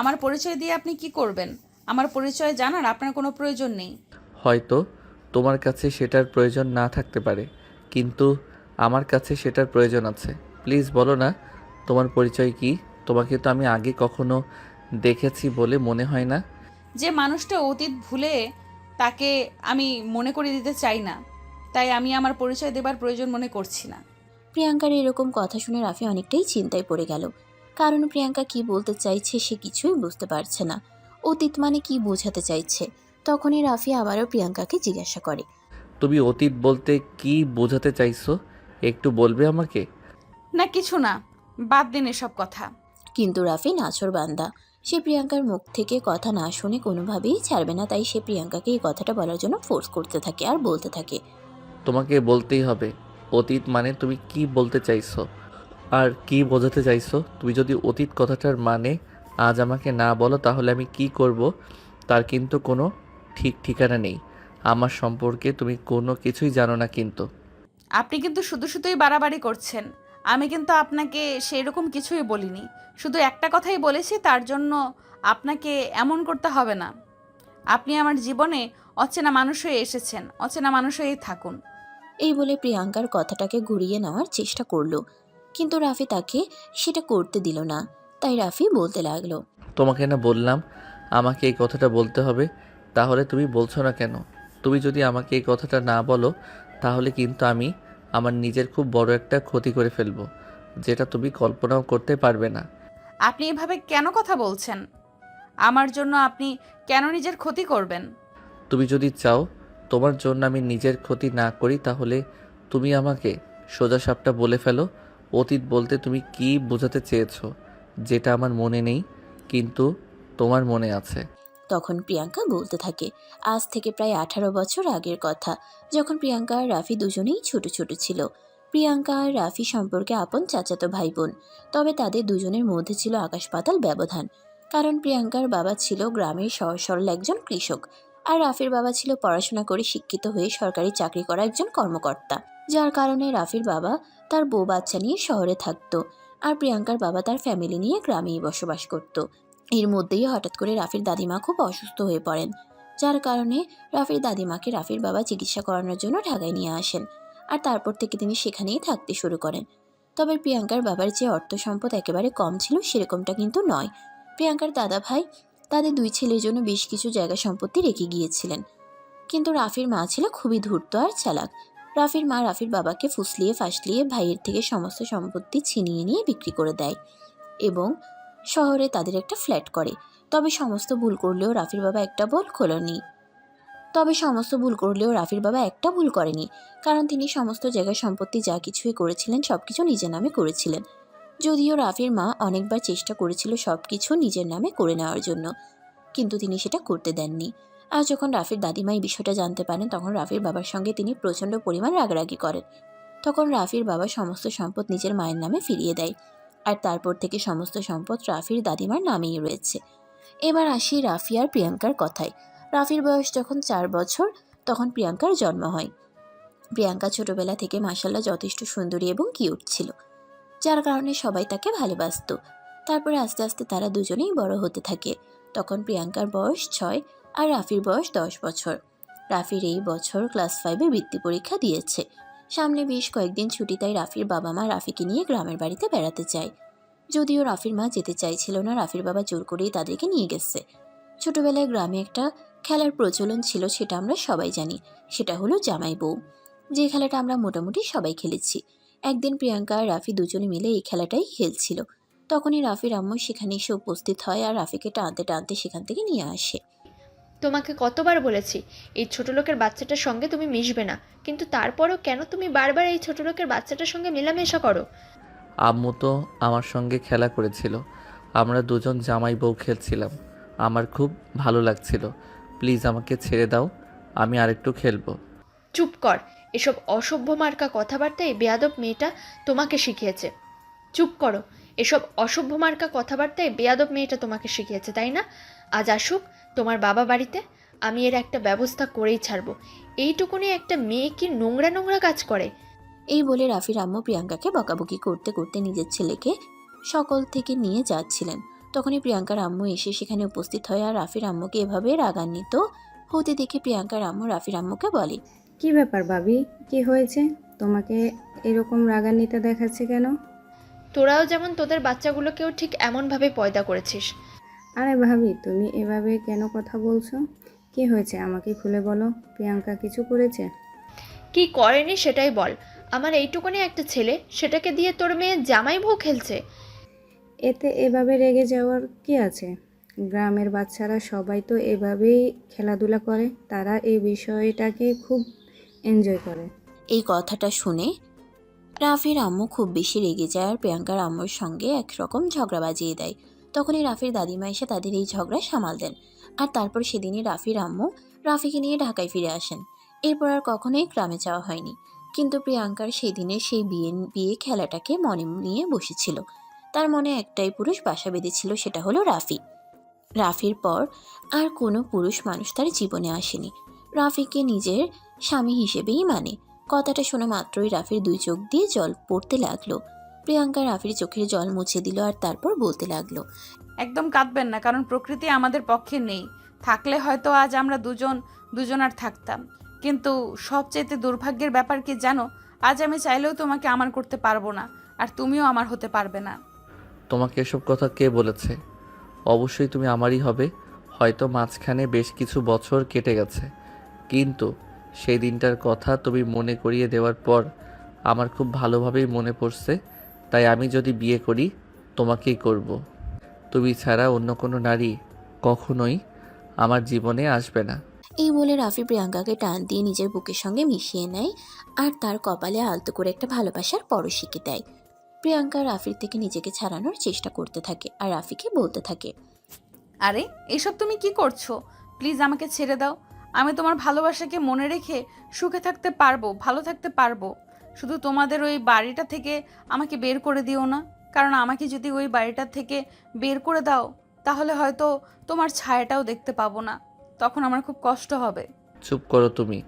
আমার পরিচয় দিয়ে আপনি কি করবেন? আমার পরিচয় জানার আপনার কোনো প্রয়োজন নেই। হয়তো তোমার কাছে সেটার প্রয়োজন না থাকতে পারে, কিন্তু আমার কাছে সেটার প্রয়োজন আছে। প্লিজ বলো না, তোমার পরিচয় কি? তোমাকে তো আমি আগে কখনো দেখেছি বলে মনে হয় না। যে মানুষটা অতীত ভুলে তাকে আমি মনে করিয়ে দিতে চাই না, তাই আমি আমার পরিচয় দেবার প্রয়োজন মনে করছি না। প্রিয়াঙ্কার এরকম কথা শুনে রাফি অনেকটাই চিন্তায় পড়ে গেল। কারণ প্রিয়াঙ্কা কি বলতে চাইছে সে কিছুই বুঝতে পারছে না। অতীত মানে কি বোঝাতে চাইছে। তখনই রাফি আবারও প্রিয়াঙ্কাকে জিজ্ঞাসা করে। তুমি অতীত বলতে কি বোঝাতে চাইছো, একটু বলবে আমাকে? না কিছু না, বাদ দিন এসব কথা। কিন্তু রাফি নাছোড়বান্দা। সে প্রিয়াঙ্কার মুখ থেকে কথা না শুনে কোনোভাবেই ছাড়বে না, তাই সে প্রিয়াঙ্কাকে এই কথাটা বলার জন্য ফোর্স করতে থাকে আর বলতে থাকে। তোমাকে বলতেই হবে, অতীত মানে তুমি কি বলতে চাইছো আর কি বোঝাতে চাইছো। তুমি যদি অতীত কথাটার মানে আজ আমাকে না বলো তাহলে আমি কি করব তার কিন্তু কোনো ঠিক ঠিকানা নেই। আমার সম্পর্কে তুমি কোনো কিছুই জানো না কিন্তু। আপনি কিন্তু শুধু শুধুই বাড়াবাড়ি করছেন। আমি কিন্তু আপনাকে সেরকম কিছুই বলিনি, শুধু একটা কথাই বলেছি, তার জন্য আপনাকে এমন করতে হবে না। আপনি আমার জীবনে অচেনা মানুষ হয়ে এসেছেন, অচেনা মানুষ হয়েই থাকুন। এই বলে প্রিয়াঙ্কার কথাটাকে ঘুরিয়ে নেওয়ার চেষ্টা করলো, কিন্তু রাফি তাকে সেটা করতে দিল না। তাই রাফি বলতে লাগলো। তোমাকে না বললাম আমাকে এই কথাটা বলতে হবে, তাহলে তুমি বলছো না কেন? তুমি যদি আমাকে এই কথাটা না বলো তাহলে কিন্তু আমি আমার নিজের খুব বড় একটা ক্ষতি করে ফেলবো, যেটা তুমি কল্পনাও করতে পারবে না। আপনি এভাবে কেন কথা বলছেন? আমার জন্য আপনি কেন নিজের ক্ষতি করবেন? তুমি যদি চাও তোমার জন্য আমি নিজের ক্ষতি না করি তাহলে তুমি আমাকে সোজাসাপটা বলে ফেলো, অতীত বলতে তুমি কি বোঝাতে চেয়েছো, যেটা আমার মনে নেই কিন্তু তোমার মনে আছে। তখন প্রিয়াঙ্কা বলতে থাকে আজ থেকে প্রায় 18 বছর আগের কথা, যখন প্রিয়াঙ্কা আর রাফি দুজনেই ছোট ছোট ছিল। প্রিয়াঙ্কা আর রাফি সম্পর্কে আপন চাচাতো ভাই বোন, তবে তাদের দুজনের মধ্যে ছিল আকাশ পাতাল ব্যবধান। কারণ প্রিয়াঙ্কার বাবা ছিল গ্রামের সহজ সরল একজন কৃষক, আর রাফির বাবা ছিল পড়াশোনা করে শিক্ষিত হয়ে সরকারি চাকরি করা একজন কর্মকর্তা। যার কারণে রাফির বাবা তার বউ বাচ্চা নিয়ে শহরে থাকতো। আর প্রিয়াঙ্কার বাবা তার ফ্যামিলি নিয়ে গ্রামেই বসবাস করত। এর মধ্যেই হঠাৎ করে রাফির দাদিমা খুব অসুস্থ হয়ে পড়েন, যার কারণে রাফির দাদিমাকে রাফির বাবা চিকিৎসা করানোর জন্য ঢাকায় নিয়ে আসেন। আর তারপর থেকে তিনি সেখানেই থাকতে শুরু করেন। তবে প্রিয়াঙ্কার বাবার যে অর্থ সম্পদ একেবারে কম ছিল সেরকমটা কিন্তু নয়। প্রিয়াঙ্কার দাদা ভাই তাদের 2 ছেলের জন্য বেশ কিছু জায়গা সম্পত্তি রেখে গিয়েছিলেন। কিন্তু রাফির মা ছিল খুবই ধূর্ত আর চালাক। রাফির মা রাফির বাবাকে ফুসলিয়ে ফাসলিয়ে ভাইয়ের থেকে সমস্ত সম্পত্তি ছিনিয়ে নিয়ে বিক্রি করে দেয় এবং শহরে তাদের একটা ফ্ল্যাট করে। তবে সমস্ত ভুল করলেও রাফির বাবা একটা ভুল করেনি, কারণ তিনি সমস্ত জায়গায় সম্পত্তি যা কিছুই করেছিলেন সবকিছু নিজের নামে করেছিলেন। যদিও রাফির মা অনেকবার চেষ্টা করেছিল সবকিছু নিজের নামে করে নেওয়ার জন্য, কিন্তু তিনি সেটা করতে দেননি। আর যখন রাফির দাদিমা এই বিষয়টা জানতে পারেন তখন রাফির বাবার সঙ্গে তিনি প্রচণ্ড পরিমাণ রাগারাগি করেন। তখন রাফির বাবা সমস্ত সম্পদ নিজের মায়ের নামে ফিরিয়ে দেয়। আর তারপর থেকে সমস্ত সম্পদ রাফির দাদিমার নামেই রয়েছে। এবার আসি রাফি আর প্রিয়াঙ্কার কথায়। রাফির বয়স যখন 4 বছর তখন প্রিয়াঙ্কার জন্ম হয়। প্রিয়াঙ্কা ছোটবেলা থেকে মাশাআল্লাহ যথেষ্ট সুন্দরী এবং কিউট ছিল, যার কারণে সবাই তাকে ভালোবাসত। তারপরে আস্তে আস্তে তারা দুজনেই বড় হতে থাকে। তখন প্রিয়াঙ্কার বয়স 6 আর রাফির বয়স 10 বছর। রাফির এই বছর ক্লাস 5-এ বৃত্তি পরীক্ষা দিয়েছে। সামনে বেশ কয়েকদিন ছুটি, তাই রাফির বাবা মা রাফিকে নিয়ে গ্রামের বাড়িতে বেড়াতে চায়। যদিও রাফির মা যেতে চাইছিল না, রাফির বাবা জোর করেই তাদেরকে নিয়ে গেছে। ছোটবেলায় গ্রামে একটা খেলার প্রচলন ছিল, সেটা আমরা সবাই জানি। সেটা হলো জামাই বউ, যে খেলাটা আমরা মোটামুটি সবাই খেলেছি। একদিন প্রিয়াঙ্কা আর রাফি দুজনে মিলে এই খেলাটাই খেলছিল। তখনই রাফির আম্মু সেখানে এসে উপস্থিত হয় আর রাফিকে টানতে টানতে সেখান থেকে নিয়ে আসে। তোমাকে কতবার বলেছি এই ছোট লোকের বাচ্চাটার সঙ্গে তুমি মিশবে না, কিন্তু তারপরও কেন তুমি বারবার এই ছোট লোকের বাচ্চাটার সঙ্গে মেলামেশা করো? আম্মু তো আমার সঙ্গে খেলা করেছিল, আমরা দুজন জামাই বউ খেলছিলাম, আমার খুব ভালো লাগছিল। প্লিজ আমাকে ছেড়ে দাও, আমি আরেকটু খেলবো। চুপ কর, এসব অসভ্য মার্কা কথাবার্তা এই বেয়াদব মেয়েটা তোমাকে শিখিয়েছে। চুপ করো, এসব অসভ্য মার্কা কথাবার্তা এই বেয়াদব মেয়েটা তোমাকে শিখিয়েছে, তাই না? আজ আসুক তোমার বাবা বাড়িতে, আমি এর একটা ব্যবস্থা করেই ছাড়বো। এইটুকুনি একটা মেয়ে কি নোংরা নোংরা কাজ করে? এই বলে রাফির আম্মু প্রিয়াঙ্কাকে বকাবকি করতে করতে নিজের ছেলেকে সকল থেকে নিয়ে যাচ্ছিলেন। তখনই প্রিয়াঙ্কার আম্মু এসে সেখানে উপস্থিত হয় আর রাফির আম্মুকে এভাবে রাগান্বিত হতে দেখে প্রিয়াঙ্কার আম্মু রাফির আম্মুকে বলে, কি ব্যাপার ভাবি, কি হয়েছে? তোমাকে এরকম রাগান্বিত দেখাচ্ছে কেন? তোরাও যেমন তোদের বাচ্চাগুলোকেও ঠিক এমনভাবে পয়দা করেছিস। আরে ভাবি, তুমি এভাবে কেন কথা বলছো? কি হয়েছে আমাকে খুলে বলো। প্রিয়াঙ্কা কিছু করেছে? কি করেনি সেটাই বল। আমার এইটুকুনি একটা ছেলে, সেটাকে দিয়ে তোর মেয়ে জামাই বউ খেলছে। এতে এভাবে রেগে যাওয়ার কি আছে? গ্রামের বাচ্চারা সবাই তো এভাবেই খেলাধুলা করে, তারা এই বিষয়টাকে খুব এনজয় করে। এই কথাটা শুনে রাফির আম্মু খুব বেশি রেগে যায় আর প্রিয়াঙ্কার আম্মুর সঙ্গে একরকম ঝগড়া বাজিয়ে দেয়। তখনই রাফির দাদিমা এসে তাদের এই ঝগড়া সামাল দেন। আর তারপর সেদিনই রাফির আম্মু রাফিকে নিয়ে ঢাকায় ফিরে আসেন। এরপর আর কখনোই গ্রামে যাওয়া হয়নি। কিন্তু প্রিয়াঙ্কার সেদিনের সেই বিয়ে খেলাটাকে মনে নিয়ে বসেছিল। তার মনে একটাই পুরুষ বাসা বেঁধেছিল, সেটা হলো রাফি। রাফির পর আর কোনো পুরুষ মানুষ তার জীবনে আসেনি। রাফিকে নিজের স্বামী হিসেবেই মানে। কথাটা শোনা মাত্রই রাফির 2 চোখ দিয়ে জল পড়তে লাগলো। প্রিয়াঙ্কা রাফির চোখের জল মুছে দিল আর তারপর বলতে লাগলো, একদম কাঁদবেন না, কারণ প্রকৃতি আমাদের পক্ষে নেই। থাকলে হয়তো আজ আমরা দুজনার থাকতাম। কিন্তু সবচেয়ে দুর্ভাগ্যের ব্যাপার কি জানো? আজ আমি চাইলেও তোমাকে আমার করতে পারবো না, আর তুমিও আমার হতে পারবে না। তোমাকে এসব কথা কে বলেছে? অবশ্যই তুমি আমারই হবে। হয়তো মাঝখানে বেশ কিছু বছর কেটে গেছে, কিন্তু সেই দিনটার কথা তুমি মনে করিয়ে দেওয়ার পর আমার খুব ভালোভাবেই মনে পড়ছে। তাই আমি যদি বিয়ে করি তোমাকেই করব। তুমি ছাড়া অন্য কোনো নারী কখনোই আমার জীবনে আসবে না। এই বলে রাফি প্রিয়াঙ্কাকে টান দিয়ে নিজের বুকের সঙ্গে মিশিয়ে নেয় আর তার কপালে আলতো করে একটা ভালোবাসার পরশিকে দেয়। প্রিয়াঙ্কা রাফির থেকে নিজেকে ছাড়ানোর চেষ্টা করতে থাকে আর রাফিকে বলতে থাকে, আরে এসব তুমি কি করছো? প্লিজ আমাকে ছেড়ে দাও। আমি তোমার ভালোবাসাকে মনে রেখে সুখে থাকতে পারবো, ভালো থাকতে পারবো। শুধু তোমাদের ওই বাড়িটা থেকে আমাকে বের করে দিও না, কারণ আমাকে যদি ওই বাড়িটা থেকে বের করে দাও তাহলে হয়তো তোমার ছায়াটাও দেখতে পাবো না, তখন আমার খুব কষ্ট হবে। চুপ করো তুমি,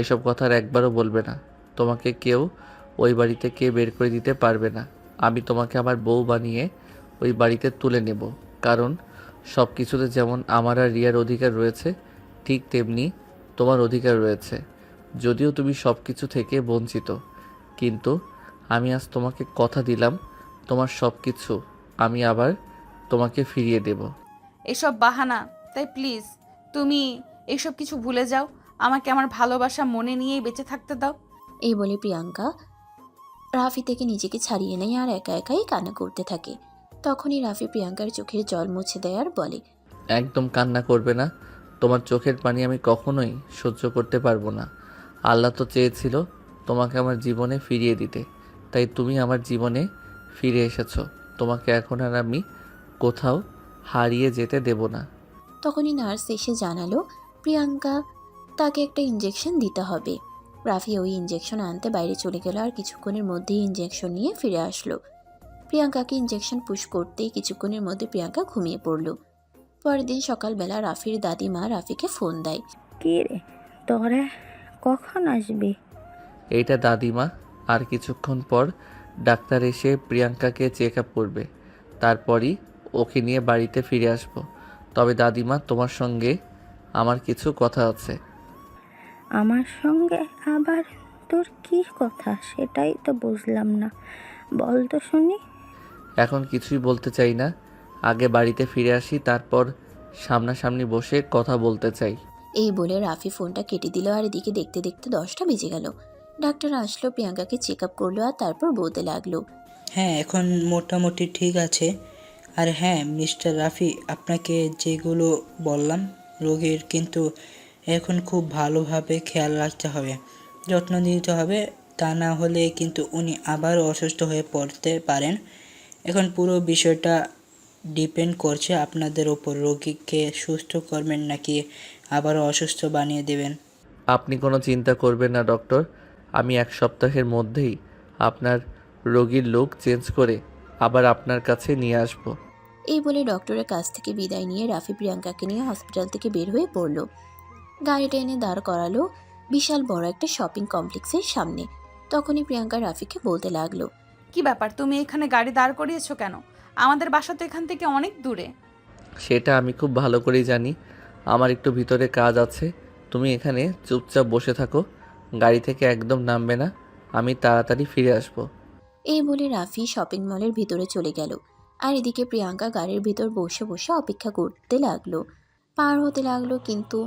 এসব কথা আর একবারও বলবে না। তোমাকে কেউ ওই বাড়ি থেকে বের করে দিতে পারবে না। আমি তোমাকে আমার বউ বানিয়ে ওই বাড়িতে তুলে নেব, কারণ সব কিছুতে যেমন আমার আর রিয়ার অধিকার রয়েছে, ঠিক তেমনি তোমার অধিকার রয়েছে। যদিও তুমি সব কিছু থেকে বঞ্চিত, কিন্তু আমি আজ তোমাকে কথা দিলাম, তোমার সব কিছু আমি আবার তোমাকে ফিরিয়ে দেব। এসব বাহানা, তাই প্লিজ তুমি এইসব কিছু ভুলে যাও, আমাকে আমার ভালোবাসা মনে নিয়েই বেঁচে থাকতে দাও। এই বলে প্রিয়াঙ্কা রাফি থেকে নিজেকে ছাড়িয়ে নেয় আর একা একাই কান্না করতে থাকে। তখনই রাফি প্রিয়াঙ্কার চোখের জল মুছে দেয় আর বলে, একদম কান্না করবে না, তোমার চোখের পানি আমি কখনোই সহ্য করতে পারবো না। আল্লাহ তো চেয়েছিল তোমাকে আমার জীবনে ফিরিয়ে দিতে, তাই তুমি আমার জীবনে ফিরে এসেছো। তোমাকে এখন আর আমি কোথাও হারিয়ে যেতে দেব না। তখনই নার্স এসে জানালো প্রিয়াঙ্কা তাকে একটা ইঞ্জেকশন দিতে হবে। রাফি ওই ইঞ্জেকশন আনতে বাইরে চলে গেল আর কিছুক্ষণের মধ্যেই ইঞ্জেকশন নিয়ে ফিরে আসলো। প্রিয়াঙ্কাকে ইঞ্জেকশন পুশ করতেই কিছুক্ষণের মধ্যে প্রিয়াঙ্কা ঘুমিয়ে পড়ল। পরের দিন সকালবেলা রাফির দাদিমা রাফিকে ফোন দেয়। কি রে, তোরা কখন আসবি? এইটা দাদিমা, আর কিছুক্ষণ পর ডাক্তার এসে প্রিয়াঙ্কাকে চেক আপ করবে, তারপরই ওকে নিয়ে বাড়িতে ফিরে আসব। তবে দাদিমা, তোমার সঙ্গে আমার কিছু কথা আছে। আমার সঙ্গে আবার তোর কি কথা সেটাই তো বুঝলাম না, বল তো শুনি। এখন কিছুই বলতে চাই না, আগে বাড়িতে ফিরে আসি, তারপর সামনাসামনি বসে কথা বলতে চাই। এই বলে রাফি ফোনটা কেটে দিল আর এদিকে দেখতে দেখতে 10টা বেজে গেল। ডাক্তার আসলো, প্রিয়াঙ্কাকে চেক আপ করলো আর তারপর বলতে লাগলো, হ্যাঁ, এখন মোটামুটি ঠিক আছে। আর হ্যাঁ মিস্টার রাফি, আপনাকে যেগুলো বললাম রোগীর কিন্তু এখন খুব ভালোভাবে খেয়াল রাখতে হবে, যত্ন নিতে হবে, তা না হলে কিন্তু উনি আবার অসুস্থ হয়ে পড়তে পারেন। এখন পুরো বিষয়টা ডিপেন্ড করছে আপনাদের ওপর, রোগীকে সুস্থ করবেন নাকি আবারও অসুস্থ বানিয়ে দেবেন। আপনি কোনো চিন্তা করবেন না ডক্টর, আমি 1 সপ্তাহের মধ্যেই আপনার রোগীর লুক চেঞ্জ করে আবার আপনার কাছে নিয়ে আসব। এই বলে ডক্টরের কাছ থেকে বিদায় নিয়ে রাফি প্রিয়াঙ্কাকে নিয়ে হসপিটাল থেকে বের হয়ে পড়ল। গাড়িটা এনে দাঁড় করালো বিশাল বড় একটা শপিং কমপ্লেক্সের সামনে। তখনই প্রিয়াঙ্কা রাফিকে বলতে লাগলো, কি ব্যাপার, তুমি এখানে গাড়ি দাঁড় করিয়েছো কেন? আমাদের বাসা তো এখান থেকে অনেক দূরে। সেটা আমি খুব ভালো করেই জানি, আমার একটু ভিতরে কাজ আছে। তুমি এখানে চুপচাপ বসে থাকো, গাড়ি থেকে একদম নামবে না, আমি তাড়াতাড়ি ফিরে আসব। এই বলে রাফি শপিং মলের ভিতরে চলে গেল আর এদিকে প্রিয়াঙ্কা গাড়ির ভিতর বসে বসে অপেক্ষা করতে লাগলো। পার হতে লাগলো, কিন্তু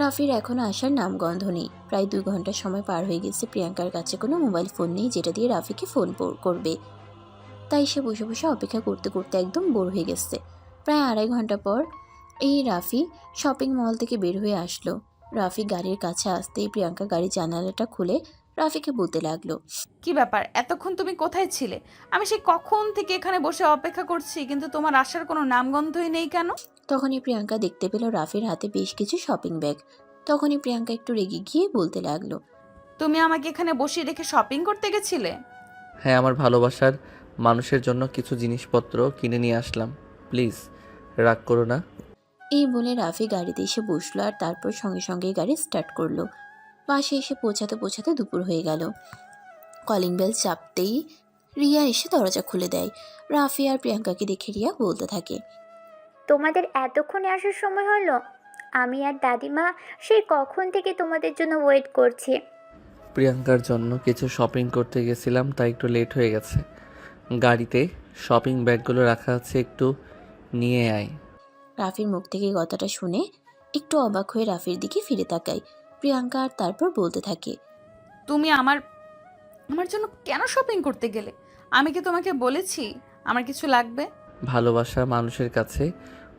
রাফির এখনো আসার নামগন্ধ নেই। প্রায় 2 ঘন্টা সময় পার হয়ে গেছে। প্রিয়াঙ্কার কাছে কোনো মোবাইল ফোন নেই যেটা দিয়ে রাফিকে ফোন করবে, তাই সে বসে বসে অপেক্ষা করতে করতে একদম বোর হয়ে গেছে। প্রায় 2.5 ঘন্টা পর এই রাফি শপিং মল থেকে বের হয়ে আসলো। রাফি গাড়ির কাছে আসতেই প্রিয়াঙ্কা গাড়ির জানালাটা খুলে রাফিকে বলতে লাগলো, কি ব্যাপার, এতক্ষণ তুমি কোথায় ছিলে? আমি সেই কখন থেকে এখানে বসে অপেক্ষা করছি, কিন্তু তোমার আসার কোনো নামগন্ধই নেই কেন? তখনই প্রিয়াঙ্কা দেখতে পেল রাফির হাতে বেশ কিছু শপিং ব্যাগ। তখনই প্রিয়াঙ্কা একটু রেগে গিয়ে বলতে লাগলো, তুমি আমাকে এখানে বসিয়ে রেখে শপিং করতে গেছিলে? হ্যাঁ, আমার ভালোবাসার মানুষের জন্য কিছু জিনিসপত্র কিনে নিয়ে আসলাম, প্লিজ রাগ করো না। এই বলে রাফি গাড়িতে এসে বসলো আর তারপর সঙ্গে সঙ্গে গাড়ি স্টার্ট করলো। পাশে এসে পৌঁছাতে পৌঁছাতে দুপুর হয়ে গেল। কলিং বেল চাপতেই রিয়া এসে দরজা খুলে দেয়। রাফি আর প্রিয়াঙ্কাকে দেখে রিয়া বলতে থাকে, তোমাদের এতক্ষণে আসার সময় হলো? আমি আর দাদিমা সেই কখন থেকে তোমাদের জন্য ওয়েট করছি। প্রিয়াঙ্কার জন্য কিছু শপিং করতে গেছিলাম, তাই একটু লেট হয়ে গেছে। গাড়িতে শপিং ব্যাগগুলো রাখা আছে, একটু নিয়ে আয়। রাফির মুখ থেকে কথাটা শুনে একটু অবাক হয়ে রাফির দিকে ফিরে তাকায় প্রিয়াঙ্কা আর তারপর বলতে থাকে, তুমি আমার আমার জন্য কেন শপিং করতে গেলে? আমি কি তোমাকে বলেছি আমার কিছু লাগবে? ভালোবাসা মানুষের কাছে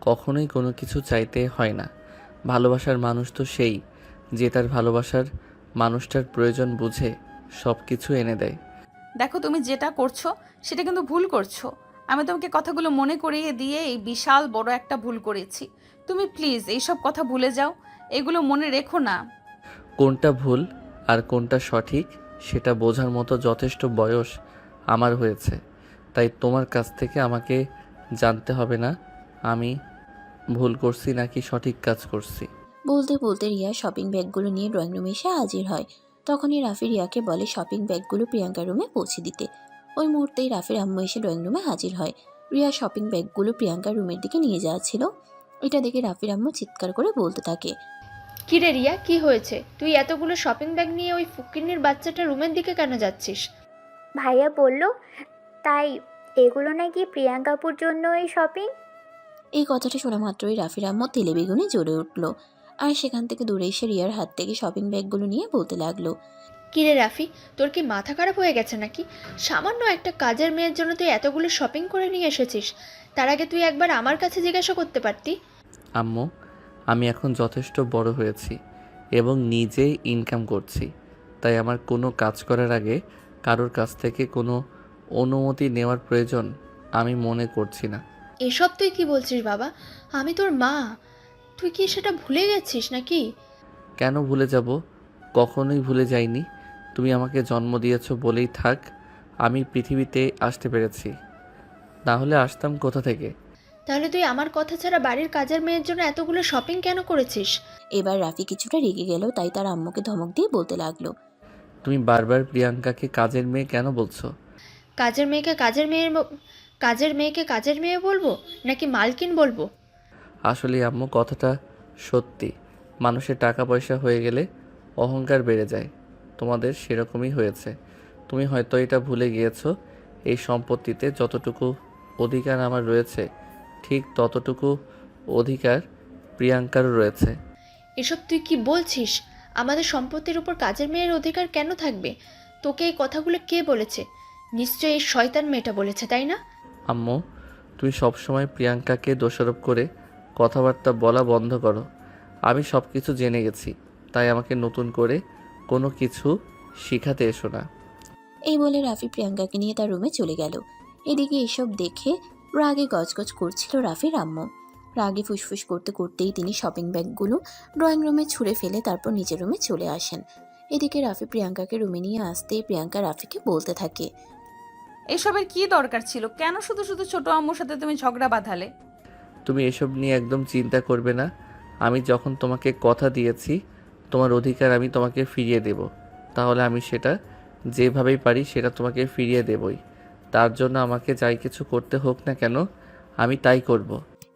কখনোই কোনো কিছু চাইতে হয় না। ভালোবাসার মানুষ তো সেই যে তার ভালোবাসার মানুষটার প্রয়োজন বুঝে সব কিছু এনে দেয়। দেখো, তুমি যেটা করছো সেটা কিন্তু ভুল করছো। আমি তোমাকে কথাগুলো মনে করিয়ে দিয়ে এই বিশাল বড় একটা ভুল করেছি। তুমি প্লিজ এইসব কথা ভুলে যাও, এগুলো মনে রেখো না। কোনটা ভুল আর কোনটা সঠিক সেটা বোঝার মতো যথেষ্ট বয়স আমার হয়েছে, তাই তোমার কাছ থেকে আমাকে জানতে হবে না আমি ভুল করছি নাকি সঠিক কাজ করছি। বলতে বলতে রিয়া শপিং ব্যাগগুলো নিয়ে ড্রয়িং রুমে এসে হাজির হয়। তখনই রাফি রিয়াকে বলে শপিং ব্যাগগুলো প্রিয়াঙ্কার রুমে পৌঁছে দিতে। ওই মুহূর্তেই রাফির আম্মু এসে ড্রয়িং রুমে হাজির হয়। রিয়া শপিং ব্যাগগুলো প্রিয়াঙ্কার রুমের দিকে নিয়ে যাচ্ছিল। এটা দেখে রাফির আম্মু চিৎকার করে বলতে থাকে, কি রে রিয়া, কি হয়েছে? তুই এতগুলো শপিং ব্যাগ নিয়ে ওই ফুকিন্নির বাচ্চাটা রুমের দিকে কেন যাচ্ছিস? ভাইয়া বলল তাই। এগুলো নাকি প্রিয়াঙ্কাপুর জন্য এই শপিং। এই কথাটা শোনা মাত্রই রাফির আম্মু তেলে বেগুনে জ্বলে উঠল, আর সেখান থেকে দূরে এসে রিয়ার হাত থেকে শপিং ব্যাগগুলো নিয়ে বলতে লাগলো, কি রে রাফি, তোর কি মাথা খারাপ হয়ে গেছে নাকি? সামান্য একটা কাজের মেয়ের জন্য তুই এতগুলো শপিং করে নিয়ে এসেছিস। তার আগে তুই একবার আমার কাছে জিজ্ঞাসা করতে পারতি। আম্মু, আমি এখন যথেষ্ট বড় হয়েছি এবং নিজেই ইনকাম করছি, তাই আমার কোনো কাজ করার আগে কারোর কাছ থেকে কোনো অনুমতি নেওয়ার প্রয়োজন আমি মনে করছি না। এসব তুই কি বলছিস বাবা? আমি তোর মা, তুই কি সেটা ভুলে গেছিস নাকি? কেন ভুলে যাব? কখনোই ভুলে যাইনি। তুমি আমাকে জন্ম দিয়েছো বলেই থাক আমি পৃথিবীতে আসতে পেরেছি, না হলে আসতাম কোথা থেকে? তাহলে তুই আমার কথা ছাড়া বাড়ির কাজের মেয়ের জন্য এতগুলো শপিং কেন করেছিস? এবার রাফি কিছুটা রেগে গেল, তাই তার আম্মুকে ধমক দিয়ে বলতে লাগলো, তুমি বারবার প্রিয়াঙ্কাকে কাজের মেয়ে কেন বলছো? কাজের মেয়েকে কাজের মেয়ে বলবো নাকি মালকিন বলবো? আসলে আম্মু, কথাটা সত্যি। মানুষের টাকা পয়সা হয়ে গেলে অহংকার বেড়ে যায়। তোমাদের সেরকমই হয়েছে। তুমি হয়তো এটা ভুলে গিয়েছো, এই সম্পত্তিতে যতটুকু অধিকার আমার রয়েছে ঠিক ততটুকু অধিকার প্রিয়াঙ্কারও রয়েছে। এসব তুই কি বলছিস? আমাদের সম্পত্তির উপর কাজের মেয়ের অধিকার কেন থাকবে? তোকে এই কথাগুলো কে বলেছে? নিশ্চয়ই এই শয়তান মেয়েটা বলেছে, তাই না? আম্মু, তুমি সবসময় প্রিয়াঙ্কাকে দোষারোপ করে কথাবার্তা বলা বন্ধ করো। আমি সব কিছু জেনে গেছি, তাই আমাকে নতুন করে কোনো কিছু শিখাতে এসো না। এই বলে রাফি প্রিয়াঙ্কাকে নিয়ে তার রুমে চলে গেল। এদিকে এসব দেখে রাগে গজগজ করছিল রাফির আম্মু। রাগে ফুসফুস করতে করতেই তিনি শপিং ব্যাগগুলো ড্রয়িং রুমে ছুঁড়ে ফেলে তারপর নিজের রুমে চলে আসেন। এদিকে রাফি প্রিয়াঙ্কাকে রুমে নিয়ে আসতেই প্রিয়াঙ্কা রাফিকে বলতে থাকে, এসবের কি দরকার ছিল? কেন শুধু শুধু ছোট আম্মুর সাথে তুমি ঝগড়া বাঁধালে? তুমি এসব নিয়ে একদম চিন্তা করবে না। আমি যখন তোমাকে কথা দিয়েছি তোমার অধিকার আমি তোমাকে ফিরিয়ে দেব, তাহলে আমি সেটা যেভাবেই পারি সেটা তোমাকে ফিরিয়ে দেবই। তার জন্য আমাকে যাই কিছু করতে হোক না কেন আমি তাই করব।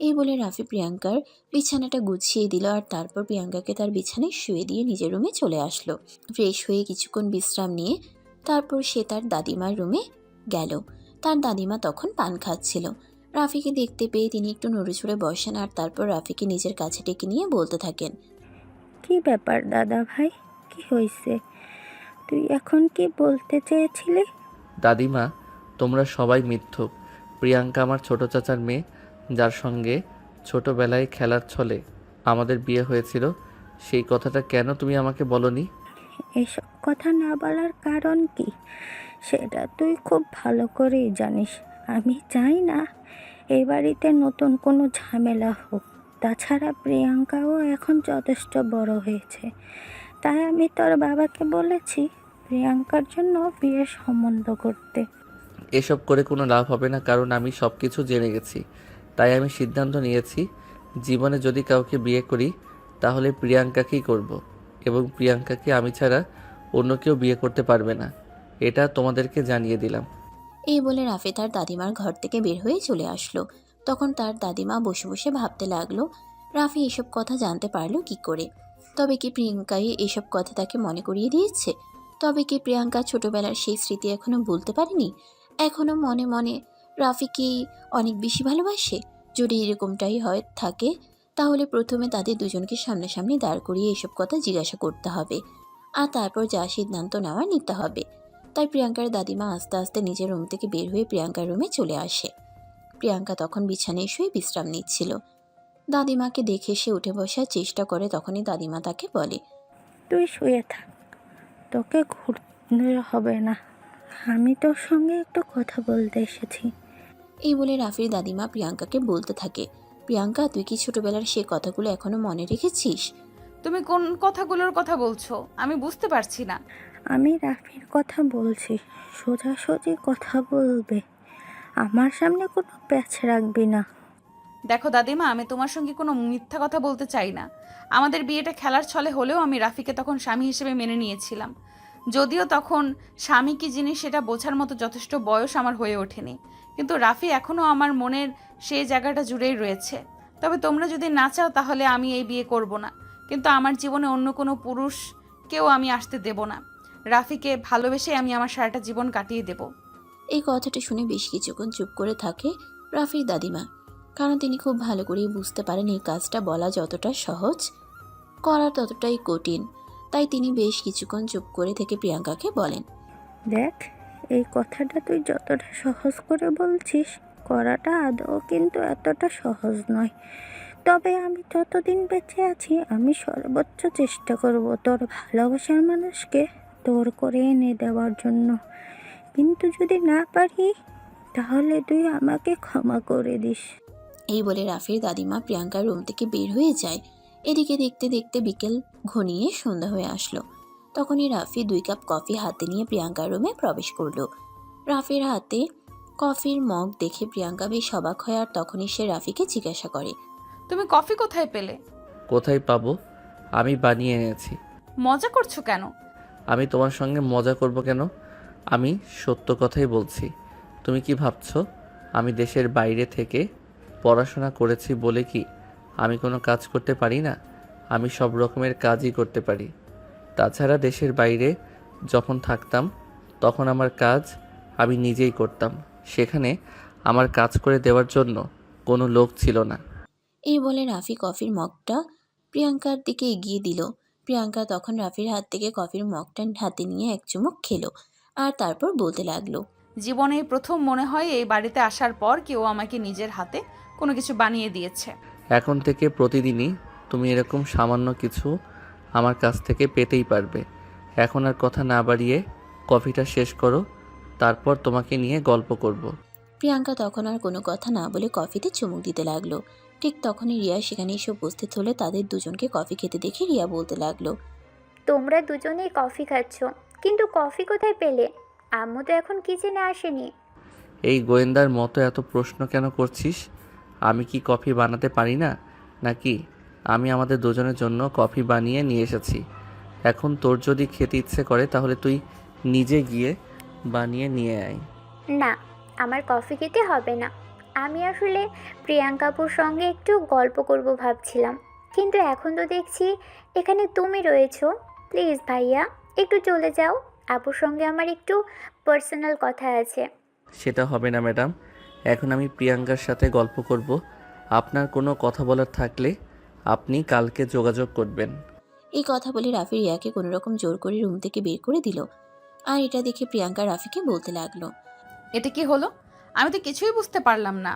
এই বলে রাফি প্রিয়াঙ্কার বিছানাটা গুছিয়ে দিল, আর তারপর প্রিয়াঙ্কাকে তার বিছানায় শুয়ে দিয়ে নিজের রুমে চলে আসলো। ফ্রেশ হয়ে কিছুক্ষণ বিশ্রাম নিয়ে তারপর সে তার দাদিমার রুমে গেল। তার দাদিমা তখন পান খাচ্ছিল। রাফিকে দেখতে পেয়ে তিনি একটু নড়েচড়ে বসেন, আর তারপর রাফিকে নিজের কাছে ডেকে নিয়ে বলতে থাকেন, কি ব্যাপার দাদা ভাই, কি হয়েছে? তুই এখন কি বলতে চেয়েছিলি? দাদিমা, তোমরা সবাই মিথ্যুক। প্রিয়াঙ্কা আমার ছোট চাচার মেয়ে, যার সঙ্গে ছোটবেলায় খেলার ছলে আমাদের বিয়ে হয়েছিল। সেই কথাটা কেন তুমি আমাকে বলনি? এসব কথা না বলার কারণ কি সেটা তুই খুব ভালো করেই জানিস। আমি চাই না এই বাড়িতে নতুন কোনো ঝামেলা হোক। তাছাড়া প্রিয়াঙ্কাও এখন যথেষ্ট বড় হয়েছে, তাই আমি তোর বাবাকে বলেছি প্রিয়াঙ্কার জন্য বিয়ের সম্বন্ধ করতে। এসব করে কোনো লাভ হবে না, কারণ আমি সব কিছু জেনে গেছি। তাই আমি সিদ্ধান্ত নিয়েছি, জীবনে যদি কাউকে বিয়ে করি তাহলে প্রিয়াঙ্কাকেই করব, এবং প্রিয়াঙ্কাকে আমি ছাড়া অন্য কেউ বিয়ে করতে পারবে না। এটা তোমাদেরকে জানিয়ে দিলাম। এই বলে রাফি তার দাদিমার ঘর থেকে বের হয়ে চলে আসলো। তখন তার দাদিমা বসে বসে ভাবতে লাগলো, রাফি এসব কথা জানতে পারলো কি করে? তবে কি প্রিয়াঙ্কাই এসব কথা তাকে মনে করিয়ে দিয়েছে? তবে কি প্রিয়াঙ্কা ছোটবেলার সেই স্মৃতি এখনো ভুলতে পারেনি? এখনো মনে মনে রাফিকে অনেক বেশি ভালোবাসে? যদি এরকমটাই হয় থাকে, তাহলে প্রথমে তাদের দুজনকে সামনাসামনি দাঁড় করিয়ে এসব কথা জিজ্ঞাসা করতে হবে, আর তারপর যা সিদ্ধান্ত নেওয়ার নিতে হবে। তাই প্রিয়াঙ্কার দাদিমা আস্তে আস্তে নিজের রুম থেকে বের হয়ে প্রিয়াঙ্কার রুমে চলে আসে। প্রিয়াঙ্কা তখন বিছানায় শুয়ে বিশ্রাম নিচ্ছিল। দাদিমাকে দেখে সে উঠে বসার চেষ্টা করে, তখনই দাদিমা তাকে বলে, তুই শুয়ে থাক, তোকে ঘুরতে হবে না, আমি তোর সঙ্গে একটু কথা বলতে এসেছি। এই বলে রাফির দাদিমা প্রিয়াঙ্কাকে বলতে থাকে, প্রিয়াঙ্কা, তুই কি ছোটবেলার সে কথাগুলো এখনো মনে রেখেছিস? তুমি কোন কথাগুলোর কথা বলছো? আমি বুঝতে পারছি না। আমি রাফির কথা বলছি, সোজাসুজি কথা বলবে, আমার সামনে কোনো প্যাচ রাখবি না। দেখো দাদিমা, আমি তোমার সঙ্গে কোনো মিথ্যা কথা বলতে চাই না। আমাদের বিয়েটা খেলার ছলে হলেও আমি রাফিকে তখন স্বামী হিসেবে মেনে নিয়েছিলাম। যদিও তখন স্বামী কী জিনিস সেটা বোঝার মতো যথেষ্ট বয়স আমার হয়ে ওঠেনি, কিন্তু রাফি এখনও আমার মনের সেই জায়গাটা জুড়েই রয়েছে। তবে তোমরা যদি না চাও তাহলে আমি এই বিয়ে করব না, কিন্তু আমার জীবনে অন্য কোনো পুরুষকেও আমি আসতে দেব না। রাফিকে ভালোবেসে আমি আমার সারাটা জীবন কাটিয়ে দেব। এই কথাটা শুনে বেশ কিছুক্ষণ চুপ করে থাকে রাফির দাদিমা, কারণ তিনি খুব ভালো করেই বুঝতে পারেন এই কাজটা বলা যতটা সহজ করা ততটাই কঠিন। তাই তিনি বেশ কিছুক্ষণ চুপ করে থেকে প্রিয়াঙ্কাকে বলেন, দেখ, এই কথাটা তুই যতটা সহজ করে বলছিস, করাটা আদৌ কিন্তু এতটা সহজ নয়। তবে আমি যতদিন বেঁচে আছি আমি সর্বোচ্চ চেষ্টা করব তোর ভালোবাসার মানুষকে তোর করে এনে দেওয়ার জন্য। কিন্তু যদি না পারি তাহলে তুই আমাকে ক্ষমা করে দিস। এই বলে রাফির দাদিমা প্রিয়াঙ্কার রুম থেকে বের হয়ে যায়। এদিকে দেখতে দেখতে বিকেল ঘনিয়ে সন্ধ্যা হয়ে আসলো। তখনই রাফি 2 কাপ কফি হাতে নিয়ে প্রিয়াঙ্কার রুমে প্রবেশ করলো। রাফির হাতে কফির মগ দেখে প্রিয়াঙ্কা বেশ অবাক হয়, আর তখনই সে রাফিকে জিজ্ঞাসা করে, তুমি কফি কোথায় পেলে? কোথায় পাবো? আমি বানিয়ে এনেছি। মজা করছো কেন? আমি তোমার সঙ্গে মজা করব কেন? আমি সত্য কথাই বলছি। তুমি কি ভাবছো আমি দেশের বাইরে থেকে পড়াশোনা করেছি বলে কি আমি কোনো কাজ করতে পারি না? আমি সব রকমের কাজই করতে পারি। তাছাড়া দেশের বাইরে যখন থাকতাম তখন আমার কাজ আমি নিজেই করতাম। সেখানে আমার কাজ করে দেওয়ার জন্য কোনো লোক ছিল না। এই বলে রাফি কফির মগটা প্রিয়াঙ্কার দিকে এগিয়ে দিল। প্রিয়াঙ্কা তখন রাফির হাত থেকে কফির মগটা হাতে নিয়ে এক চুমুক খেলো, আর তারপর বলতে লাগলো, জীবনে প্রথম মনে হয় এই বাড়িতে আসার পর কেউ আমাকে নিজের হাতে কোনো কিছু বানিয়ে দিয়েছে। এখন থেকে প্রতিদিনই তুমি এরকম সামান্য কিছু আমার কাছ থেকে পেতেই পারবে। এখন আর কথা না বাড়িয়ে কফিটা শেষ করো, তারপর তোমাকে নিয়ে গল্প করব। প্রিয়াঙ্কা তখন আর কোনো কথা না বলে কফিতে চুমুক দিতে লাগলো। ঠিক তখনই রিয়া সেখানে এসে উপস্থিত হলে তাদের দুজনকে কফি খেতে দেখে রিয়া বলতে লাগলো, তোমরা দুজনেই কফি খাচ্ছ, কিন্তু কফি কোথায় পেলে? আম্মু তো এখন কিচেনে আসেনি। এই গোয়েন্দার মতো এত প্রশ্ন কেন করছিস? আমি কি কফি বানাতে পারি না নাকি? আমি আমাদের দুজনের জন্য কফি বানিয়ে নিয়ে এসেছি। এখন তোর যদি খেতে ইচ্ছে করে তাহলে তুই নিজে গিয়ে বানিয়ে নিয়ে আয়। না, আমার কফি খেতে হবে না। আমি আসলে প্রিয়াঙ্কাপুর সঙ্গে একটু গল্প করব ভাবছিলাম, কিন্তু এখন তো দেখছি এখানে তুমি রয়েছো। প্লিজ ভাইয়া, একটু চলে যাও। আপুর সঙ্গে আমার একটু পার্সোনাল কথা আছে। সেটা হবে না ম্যাডাম, এখন আমি প্রিয়াঙ্কার সাথে গল্প করব। আপনার কোনো কথা বলার থাকলে আপনি কালকে যোগাযোগ করবেন। এই কথা বলে রাফি রিয়াকে কোনো রকম জোর করে রুম থেকে বের করে দিল। আর এটা দেখে প্রিয়াঙ্কা রাফিকে বলতে লাগলো, এটা কি হলো? আমি তো কিছুই বুঝতে পারলাম না।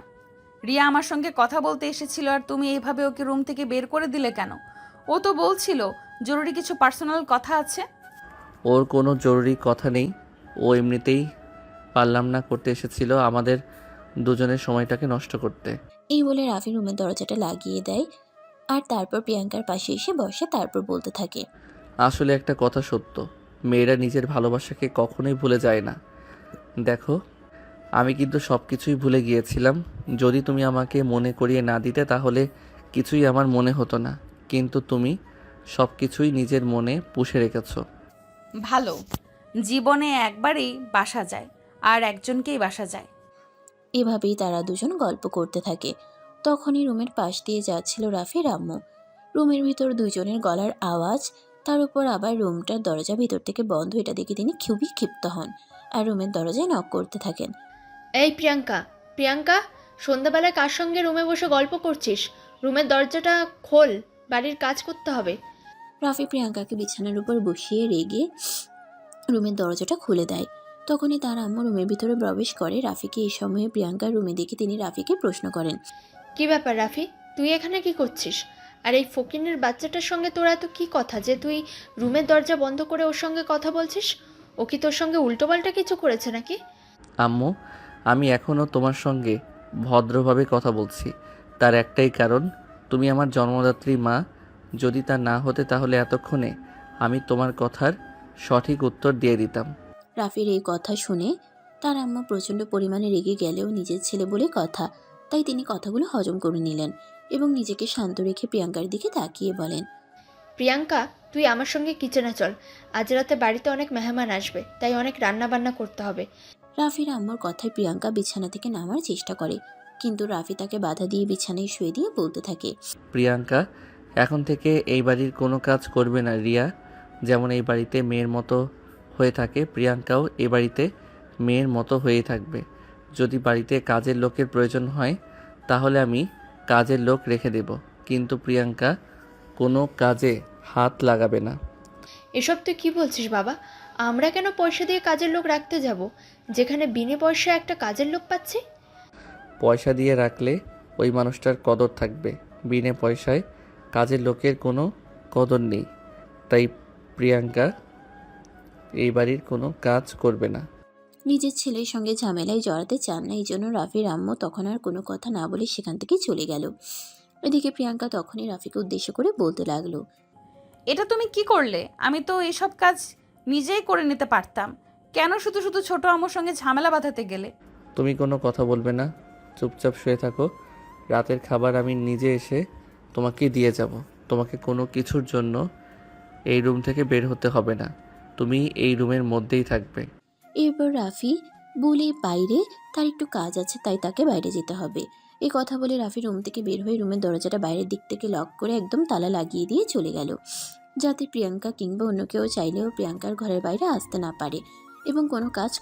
রিয়া আমার সঙ্গে কথা বলতে এসেছিল আর তুমি এইভাবে ওকে রুম থেকে বের করে দিলে কেন? ও তো বলছিল জরুরি কিছু পার্সোনাল কথা আছে। ওর কোনো জরুরি কথা নেই, ও এমনিতেই পারলাম না করতে এসেছিল আমাদের দুজনের সময়টাকে নষ্ট করতে। এই বলে রাফি রুমের দরজাটা লাগিয়ে দেয়, আর তারপর প্রিয়াঙ্কার পাশে এসে বসে, তারপর বলতে থাকে, আসলে একটা কথা সত্য, মেয়েরা নিজের ভালোবাসাকে কখনোই ভুলে যায় না। দেখো, আমি কিন্তু সব কিছুই ভুলে গিয়েছিলাম। যদি তুমি আমাকে মনে করিয়ে না দিতে তাহলে কিছুই আমার মনে হতো না, কিন্তু তুমি সব কিছুই নিজের মনে পুষে রেখেছো। ভালো, জীবনে একবারই বাসা যায় আর একজনকেই বাসা যায়। এভাবেই তারা দুজন গল্প করতে থাকে। তখনই রুমের পাশ দিয়ে যাচ্ছিল রাফির আম্মু। রুমের ভিতর দুজনের গলার আওয়াজ, তার উপর আবার রুমটার দরজা ভিতর থেকে বন্ধ। এটা দেখে তিনি খুবই ক্ষিপ্ত হন আর রুমের দরজায় নক করতে থাকেন। এই প্রিয়াঙ্কা, প্রিয়াঙ্কা, সন্ধ্যাবেলায় কার সঙ্গে রুমে বসে গল্প করছিস? রুমের দরজাটা খোল, বাড়ির কাজ করতে হবে। রাফি প্রিয়াঙ্কাকে বিছানার উপর বসিয়ে রেগে রুমের দরজাটা খুলে দেয়। তখনই তার আম্মু রুমের ভিতরে প্রবেশ করে। রাফিকে এই সময়ে প্রিয়াঙ্কার রুমে দেখে তিনি রাফিকে প্রশ্ন করেন, কি ব্যাপার রাফি, তুই এখানে কি করছিস? আর এই ফকিনের বাচ্চাটার সঙ্গে তোর এত কি কথা যে তুই রুমের দরজা বন্ধ করে ওর সঙ্গে কথা বলছিস? ও কি তোর সঙ্গে উল্টোপাল্টা কিছু করেছে নাকি? আম্মু, আমি এখনও তোমার সঙ্গে ভদ্রভাবে কথা বলছি। তার একটাই কারণ, তুমি আমার জন্মদাত্রী মা। যদি তা না হতে তাহলে এতক্ষণে আমি তোমার কথার সঠিক উত্তর দিয়ে দিতাম। রাফির এই কথা শুনে তার আম্মা প্রচণ্ড পরিমাণে রেগে গেলেও নিজের ছেলে বলে কথা, তাই তিনি কথাগুলো হজম করে নিলেন এবং নিজেকে শান্ত রেখে প্রিয়াঙ্কার দিকে তাকিয়ে বলেন, প্রিয়াঙ্কা, তুই আমার সঙ্গে কিচেনে চল। আজ রাতে বাড়িতে অনেক মেহমান আসবে, তাই অনেক রান্না বান্না করতে হবে। রাফির আম্মুর কথায় প্রিয়াঙ্কা বিছানা থেকে নামার চেষ্টা করে, কিন্তু রাফি তাকে বাধা দিয়ে বিছানায় শুয়ে দিয়ে বলতে থাকে, প্রিয়াঙ্কা, এখন থেকে এই বাড়ির কোনো কাজ করবে না। রিয়া যেমন এই বাড়িতে মেয়ের মতো হয়ে থাকে, প্রিয়াঙ্কাও এই বাড়িতে মেয়ের মতো হয়েই থাকবে। যদি বাড়িতে কাজের লোকের প্রয়োজন হয় তাহলে আমি কাজের লোক রেখে দেব, কিন্তু প্রিয়াঙ্কা কোনো কাজে হাত লাগাবে না। এসব তুই কি বলছিস বাবা? আমরা কেন পয়সা দিয়ে কাজের লোক রাখতে যাব, যেখানে বিনে পয়সায় একটা কাজের লোক পাচ্ছি? পয়সা দিয়ে রাখলে ওই মানুষটার কদর থাকবে, বিনে পয়সায় কাজের লোকের কোনো কদর নেই। তাই প্রিয়াঙ্কা এই বাড়ির কোনো কাজ করবে না। নিজের ছেলের সঙ্গে ঝামেলায় জড়াতে চান না, এই জন্য রাফির আম্মু তখন আর কোনো কথা না বলে সেখান থেকে চলে গেল। এদিকে প্রিয়াঙ্কা তখনই রাফিকে উদ্দেশ্য করে বলতে লাগলো, এটা তুমি কি করলে? আমি তো এসব কাজ নিজেই করে নিতে পারতাম। কেন শুধু শুধু ছোট আম্মুর সঙ্গে ঝামেলা বাঁধাতে গেলে? তুমি কোনো কথা বলবে না, চুপচাপ শুয়ে থাকো। রাতের খাবার আমি নিজে এসে তোমাকে দিয়ে যাব। তোমাকে কোনো কিছুর জন্য এই রুম থেকে বের হতে হবে না, তুমি এই রুমের মধ্যেই থাকবে। এরপর রাফি বলে বাইরে তার একটু কাজ আছে, তাই তাকে বাইরে যেতে হবে। এই কথা বলে রাফি রুম থেকে বের হয়ে রুমের দরজাটা বাইরের দিক থেকে লক করে একদম তালা লাগিয়ে দিয়ে চলে গেল, যাতে প্রিয়াঙ্কা কিংবা অন্য কেউ চাইলেও প্রিয়াঙ্কার ঘরের বাইরে আসতে না পারে এবং কোনো কাজ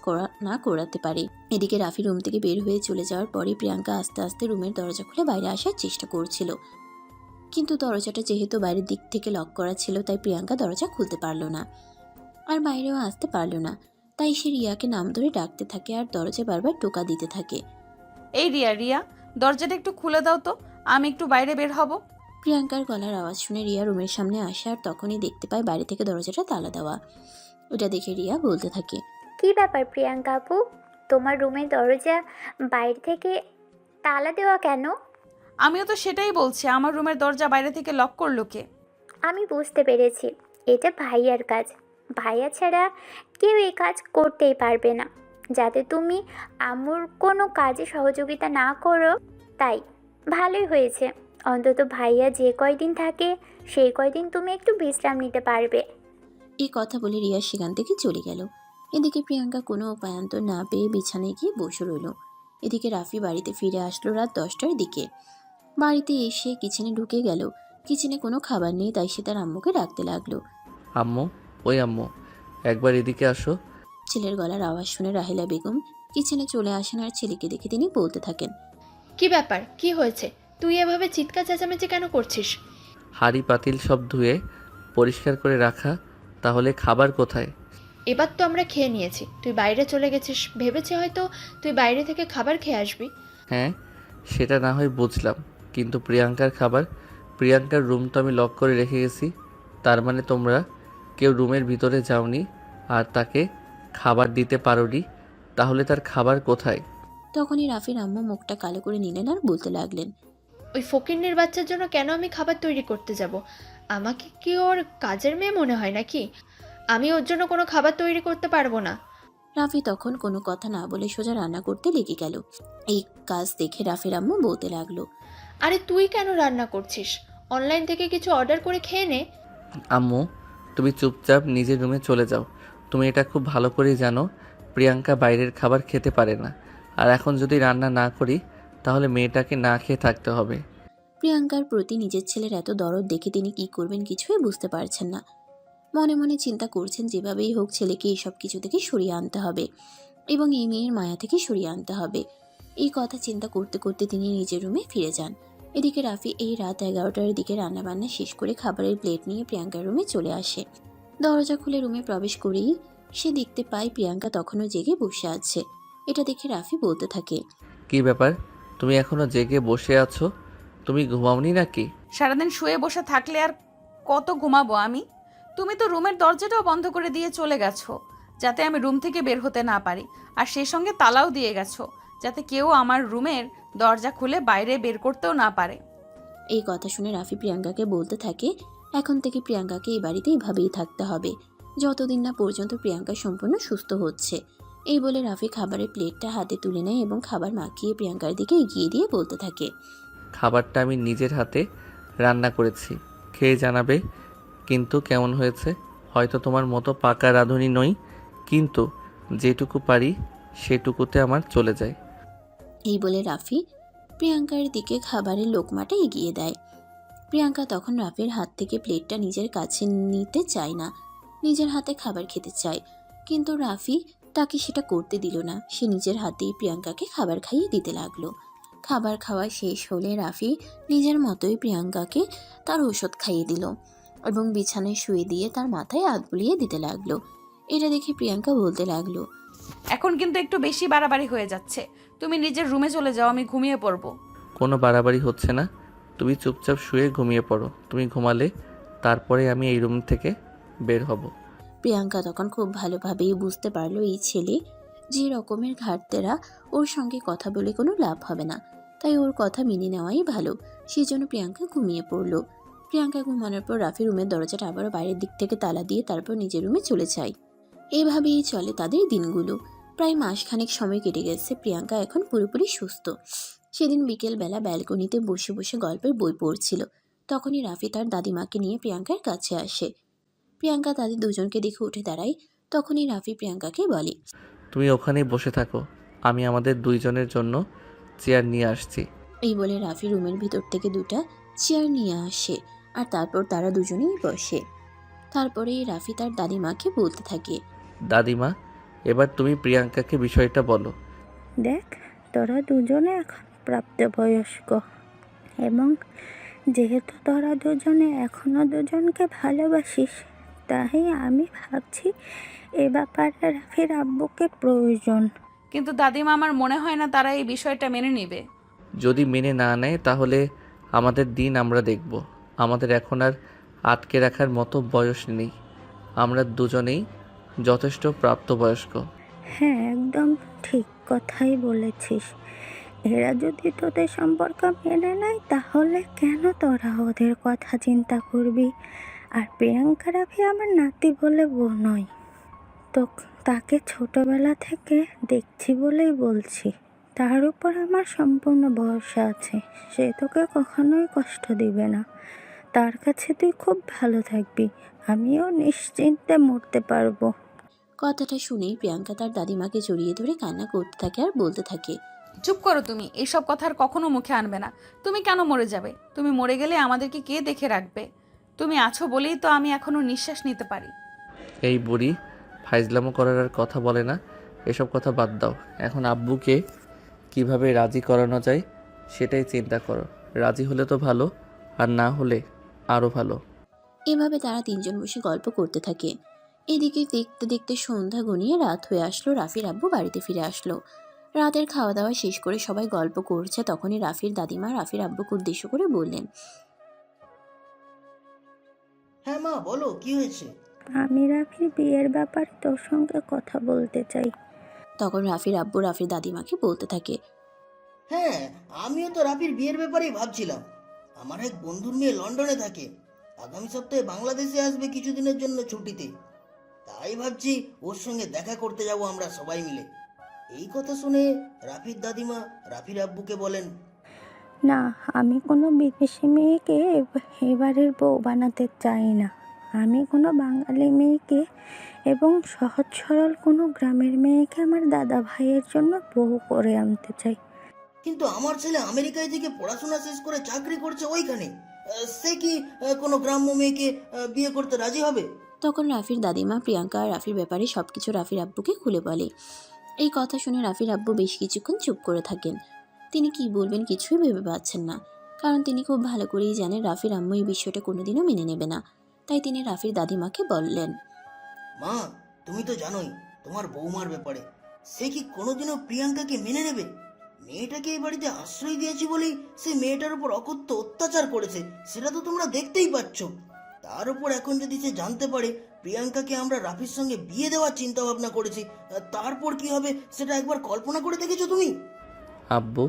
করাতে পারে। এদিকে রাফি রুম থেকে বের হয়ে চলে যাওয়ার পরে প্রিয়াঙ্কা আস্তে আস্তে রুমের দরজা খুলে বাইরে আসার চেষ্টা করছিল, কিন্তু দরজাটা যেহেতু বাইরের দিক থেকে লক করা ছিল তাই প্রিয়াঙ্কা দরজা খুলতে পারলো না আর বাইরেও আসতে পারলো না। তাই সে রিয়াকে নাম ধরে ডাকতে থাকে আর দরজায় বারবার টোকা দিতে থাকে। এই রিয়া, রিয়া, দরজাটা একটু খুলে দাও তো, আমি একটু বাইরে বের হব। প্রিয়াঙ্কার গলার আওয়াজ শুনে রিয়া রুমের সামনে আসে আর তখনই দেখতে পায় বাইরে থেকে দরজাটা তালা দেওয়া। ওটা দেখে রিয়া বলতে থাকে, কি ব্যাপার প্রিয়াঙ্কা আপু, তোমার রুমের দরজা বাইরে থেকে তালা দেওয়া কেন? আমিও তো সেটাই বলছি, আমার রুমের দরজা বাইরে থেকে লক করলো কে? আমি বুঝতে পেরেছি, এটা ভাইয়ার কাজ। ভাইয়া ছাড়া কেউ এই কাজ করতেই পারবে না, যাতে তুমি আম্মুর কোনো কাজে সহযোগিতা না করো। তাই ভালোই হয়েছে, অন্তত ভাইয়া যে কয়দিন থাকে সেই কয়দিন তুমি একটু বিশ্রাম নিতে পারবে। এই কথা বলে রিয়া সেখান থেকে চলে গেল। এদিকে প্রিয়াঙ্কা কোনো উপায়ান্তর না পেয়ে বিছানায় গিয়ে বসে রইল। এদিকে রাফি বাড়িতে ফিরে আসলো রাত 10টার দিকে। বাড়িতে এসে কিচেনে ঢুকে গেল, কিচেনে কোনো খাবার নেই, তাই সে তার আম্মুকে ডাকতে লাগলো। আম্মু, ওই আম্মু, একবার এদিকে আসো। ছেলের গলার আওয়াজ শুনে রাহেলা বেগম কিচেনে চলে আসেন আর ছেলেকে দেখে তিনি বলতে থাকেন, কি ব্যাপার, কি হয়েছে? তুই এভাবে চিৎকার চেঁচামেচি কেন করছিস? হাঁড়ি পাতিল সব ধুয়ে পরিষ্কার করে রাখা, তাহলে খাবার কোথায়? এবার তো আমরা খেয়ে নিয়েছি, তুই বাইরে চলে গেছিস, ভেবেছি হয়তো তুই বাইরে থেকে খাবার খেয়ে আসবি। হ্যাঁ, সেটা না হয় বুঝলাম, কিন্তু প্রিয়াঙ্কার খাবার, প্রিয়াঙ্কার রুম তো আমি লক করে রেখে গেছি। তার মানে তোমরা কেউ রুমের ভিতরে যাওনি আর তাকে খাবার দিতে পারোনি, তাহলে তার খাবার কোথায়? তখনই রাফির আম্মু মুখটা কালো করে নিলেন আর বলতে লাগলেন, ওই ফকিন্নির বাচ্চার জন্য কেন আমি খাবার তৈরি করতে যাব? আমাকে কি ওর কাজের মেয়ে মনে হয় নাকি? আমি ওর জন্য কোনো খাবার তৈরি করতে পারবো না। রাফি তখন কোনো কথা না বলে সোজা রান্না করতে লেগে গেল। এই কাজ দেখে রাফির আম্মু বলতে লাগলো, আরে তুই কেন রান্না করছিস? অনলাইন থেকে কিছু অর্ডার করে খেয়ে নে। আম্মু, তুমি চুপচাপ নিজের রুমে চলে যাও। তুমি এটা খুব ভালো করেই জানো প্রিয়াঙ্কা বাইরের খাবার খেতে পারে না, আর এখন যদি রান্না না করি তাহলে মেয়েটাকে না খেয়ে থাকতে হবে। প্রিয়াঙ্কার প্রতি নিজের ছেলের এত দরদ দেখে তিনি কি করবেন কিছুই বুঝতে পারছেন না। মনে মনে চিন্তা করছেন যেভাবেই হোক ছেলেকে এইসব কিছু থেকে সরিয়ে আনতে হবে এবং এই মেয়ের মায়া থেকে সরিয়ে আনতে হবে। এই কথা চিন্তা করতে করতে তিনি নিজের রুমে ফিরে যান। এদিকে রাফি এই রাত 11টার দিকে রান্নাবান্না শেষ করে খাবারের প্লেট নিয়ে প্রিয়াঙ্কার রুমে চলে আসে। দরজা খুলে রুমে প্রবেশ করেই সে দেখতে পায় প্রিয়াঙ্কা তখনও জেগে বসে আছে। এটা দেখে রাফি বলতে থাকে, কি ব্যাপার, তুমি এখনো জেগে বসে আছো? তুমি ঘুমাওনি নাকি? সারাদিন শুয়ে বসে থাকলে আর কত ঘুমাবো আমি? তুমি তো রুমের দরজাটাও বন্ধ করে দিয়ে চলে গেছো, যাতে আমি রুম থেকে বের হতে না পারি, আর সেই সঙ্গে তালাও দিয়ে গেছো, যাতে কেউ আমার রুমের দরজা খুলে বাইরে বের করতেও না পারে। এই কথা শুনে রাফি প্রিয়াঙ্কাকে বলতে থাকে, এখন থেকে প্রিয়াঙ্কাকে এই বাড়িতে এইভাবেই থাকতে হবে, যতদিন না পর্যন্ত প্রিয়াঙ্কা সম্পূর্ণ সুস্থ হচ্ছে। এই বলে রাফি খাবারের প্লেটটা হাতে তুলে নেয় এবং খাবার মাখিয়ে প্রিয়াঙ্কার দিকে এগিয়ে দিয়ে বলতে থাকে, খাবারটা আমি নিজের হাতে রান্না করেছি, খেয়ে জানাবে কিন্তু কেমন হয়েছে? হয়তো তোমার মতো পাকা রাঁধুনি নই, কিন্তু যেটুকু পারি সেটুকুতে আমার চলে যায়। এই বলে রাফি প্রিয়াঙ্কার দিকে খাবারের লোকমাটা এগিয়ে দেয়। প্রিয়াঙ্কা তখন রাফির হাত থেকে প্লেটটা নিজের কাছে নিতে চায় না, নিজের হাতে খাবার খেতে চায়, কিন্তু রাফি তাকে সেটা করতে দিল না। সে নিজের হাতেই প্রিয়াঙ্কাকে খাবার খাইয়ে দিতে লাগলো। খাবার খাওয়া শেষ হলে রাফি নিজের মতোই প্রিয়াঙ্কাকে তার ওষুধ খাইয়ে দিল এবং বিছানায় শুয়ে দিয়ে তার মাথায় হাত বুলিয়ে দিতে লাগলো। এটা দেখে প্রিয়াঙ্কা বলতে লাগলো, এখন কিন্তু একটু বেশি বাড়াবাড়ি হয়ে যাচ্ছে। তুমি নিজের রুমে চলে যাও, আমি ঘুমিয়ে পড়বো। কোনো বাড়াবাড়ি হচ্ছে না, তুমি চুপচাপ শুয়ে ঘুমিয়ে পড়ো। তুমি ঘুমালে তারপরে আমি এই রুম থেকে বের হব। প্রিয়াঙ্কা তখন খুব ভালোভাবেই বুঝতে পারলো এই ছেলে যে রকমের ঘাটতেরা, ওর সঙ্গে কথা বলে কোনো লাভ হবে না, তাই ওর কথা মেনে নেওয়াই ভালো। সেই জন্য প্রিয়াঙ্কা ঘুমিয়ে পড়লো। প্রিয়াঙ্কা ঘুমানোর পর রাফি রুমের দরজাটা আবারও বাইরের দিক থেকে তালা দিয়ে তারপর নিজের রুমে চলে যায়। এভাবেই চলে তাদের দিনগুলো। প্রায় মাসখানেক সময় কেটে গেছে। প্রিয়াঙ্কা এখন পুরোপুরি সুস্থ। সেদিন বিকেলবেলা ব্যালকনিতে বসে বসে গল্পের বই পড়ছিল। তখনই রাফি তার দাদিমাকে নিয়ে প্রিয়াঙ্কার কাছে আসে। প্রিয়াঙ্কা তাদের দুজনকে দেখে উঠে দাঁড়ায়। তখনই রাফি প্রিয়াঙ্কাকে বলে, তুমি ওখানেই বসে থাকো, আমি আমাদের দুইজনের জন্য চেয়ার নিয়ে আসছি। এই বলে রাফি রুমের ভিতর থেকে দুটা চেয়ার নিয়ে আসে আর তারপর তারা দুজনেই বসে। তারপরেই রাফি তার দাদিমাকে বলতে থাকে, দাদিমা, এবার তুমি প্রিয়াঙ্কাকে বিষয়টা বলো। দেখ, তোরা দুজনে এখন প্রাপ্তবয়স্ক এবং যেহেতু তোরা দুজনে এখনও দুজনকে ভালোবাসিস, তাই আমি ভাবছি এ ব্যাপারে রাফির আব্বুকে প্রয়োজন। কিন্তু দাদিমা, আমার মনে হয় না তারা এই বিষয়টা মেনে নেবে। যদি মেনে না নেয় তাহলে আমাদের দিন আমরা দেখব। আমাদের এখন আর আটকে রাখার মতো বয়স নেই, আমরা দুজনেই যথেষ্ট প্রাপ্তবয়স্ক। হ্যাঁ, একদম ঠিক কথাই বলেছিস। এরা যদি তোদের সম্পর্ক মেনে নেয় তাহলে কেন তোরা ওদের কথা চিন্তা করবি? আর প্রিয়াঙ্কা রাফি আমার নাতি বলে নয়, তো তাকে ছোটবেলা থেকে দেখছি বলেই বলছি। তার উপর আমার সম্পূর্ণ ভরসা আছে, সে তোকে কখনোই কষ্ট দিবে না। তার কাছে তুই খুব ভালো থাকবি, আমিও নিশ্চিন্তে মরতে পারবো। কথাটা শুনেই প্রিয়াঙ্কা তার দাদিমাকে জড়িয়ে ধরে কান্না করতে থাকে আর বলতে থাকে, চুপ করো তুমি, এইসব কথা আর কখনো মুখে আনবে না। তুমি কেন মরে যাবে? তুমি মরে গেলে আমাদেরকে কে দেখে রাখবে? তুমি আছো বলেই তো আমি এখনো নিঃশ্বাস নিতে পারি। এই বুড়ি ফাইজলামো করার আর কথা বলে না, এসব কথা বাদ দাও। এখন আব্বুকে কিভাবে রাজি করানো যায় সেটাই চিন্তা করো। রাজি হলে তো ভালো, আর না হলে আরও ভালো। এভাবে তারা তিনজন বসে গল্প করতে থাকে। এদিকে দেখতে দেখতে সন্ধ্যা গনিয়ে রাত হয়ে আসলো। রাফির আব্বু বাড়িতে ফিরে আসলো। রাতের খাওয়া দাওয়া শেষ করে সবাই গল্প করছে। তখনই রাফির দাদিমা রাফির আব্বুকে উদ্দেশ্য করে বললেন, হ্যাঁ মা, বলো কি হয়েছে? আমি রাফির বিয়ের ব্যাপারে তোর সঙ্গে কথা বলতে চাই। তখন রাফির আব্বু রাফির দাদিমাকে বলতে থাকে, হ্যাঁ, আমিও তো রাফির বিয়ের ব্যাপারেই ভাবছিলাম। আমার এক বন্ধুর মেয়ে লন্ডনে থাকে, আগামী সপ্তাহে বাংলাদেশে আসবে কিছুদিনের জন্য ছুটিতে। তাই ভাবছি ওর সঙ্গে দেখা করতে যাব আমরা সবাই মিলে। এই কথা শুনে রাফির দাদিমা রাফির আব্বুকে বলেন, না, আমি কোনো বিদেশি মেয়েকে এবারের বউ বানাতে চাই না। আমি কোনো বাঙালি মেয়েকে এবং সহজ সরল কোনো গ্রামের মেয়েকে আমার দাদা ভাইয়ের জন্য বউ করে আনতে চাই। কিন্তু আমার ছেলে আমেরিকায় থেকে পড়াশোনা শেষ করে চাকরি করছে ওইখানে, সে কি কোনো গ্রাম্য মেয়েকে বিয়ে করতে রাজি হবে? তখন রাফির দাদিমা প্রিয়াঙ্কা আর রাফির ব্যাপারে সবকিছু রাফির আব্বুকে খুলে বলে। এই কথা শুনে রাফির আব্বু বেশ কিছুক্ষণ চুপ করে থাকেন। তিনি কি বলবেন কিছুই ভেবে পাচ্ছেন না, কারণ তিনি খুব ভালো করেই জানেন রাফির আম্মু এই বিষয়টা কোনোদিনও মেনে নেবে না। তাই তিনি রাফির দাদিমাকে বললেন, মা, তুমি তো জানোই তোমার বৌমার ব্যাপারে, সে কি কোনোদিনও প্রিয়াঙ্কাকে মেনে নেবে? মেয়েটাকে এই বাড়িতে আশ্রয় দিয়েছি বলেই সে মেয়েটার উপর অকথ্য অত্যাচার করেছে, সেটা তো তোমরা দেখতেই পাচ্ছ। তার উপর এখন যদি সে জানতে পারে প্রিয়াঙ্কাকে আমরা রাফির সঙ্গে বিয়ে দেওয়ার চিন্তা ভাবনা করেছি, তারপর কি হবে সেটা একবার কল্পনা করে দেখেছো তুমি? আব্বু,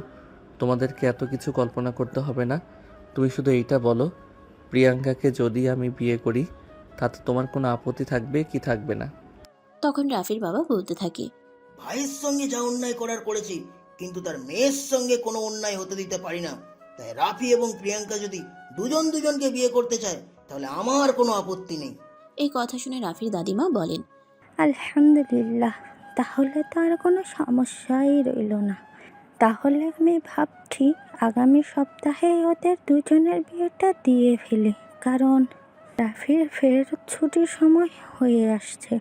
তোমাদেরকে এত কিছু কল্পনা করতে হবে না। তুমি শুধু এইটা বলো, প্রিয়াঙ্কাকে যদি আমি বিয়ে করি তাতে তোমার কোনো আপত্তি থাকবে কি থাকবে না? তখন রাফির বাবা বলতে থাকে, ভাইয়ের সঙ্গে যা অন্যায় করার করেছি, কিন্তু তার মেয়ের সঙ্গে কোনো অন্যায় হতে দিতে পারি না। তাই রাফি এবং প্রিয়াঙ্কা যদি দুজনকে বিয়ে করতে চায়, তাহলে আমার কোনো আপত্তি নেই। এই কথা শুনে রাফির দাদিমা বলেন, আলহামদুলিল্লাহ, তাহলে তো আর কোনো সমস্যাই রইল না। তাহলে আমি ভাবছি আগামী সপ্তাহে ওদের দুজনের বিয়েটা দিয়ে ফেলি, কারণ রাফির ফেরত ছুটির সময় হয়ে আসছে।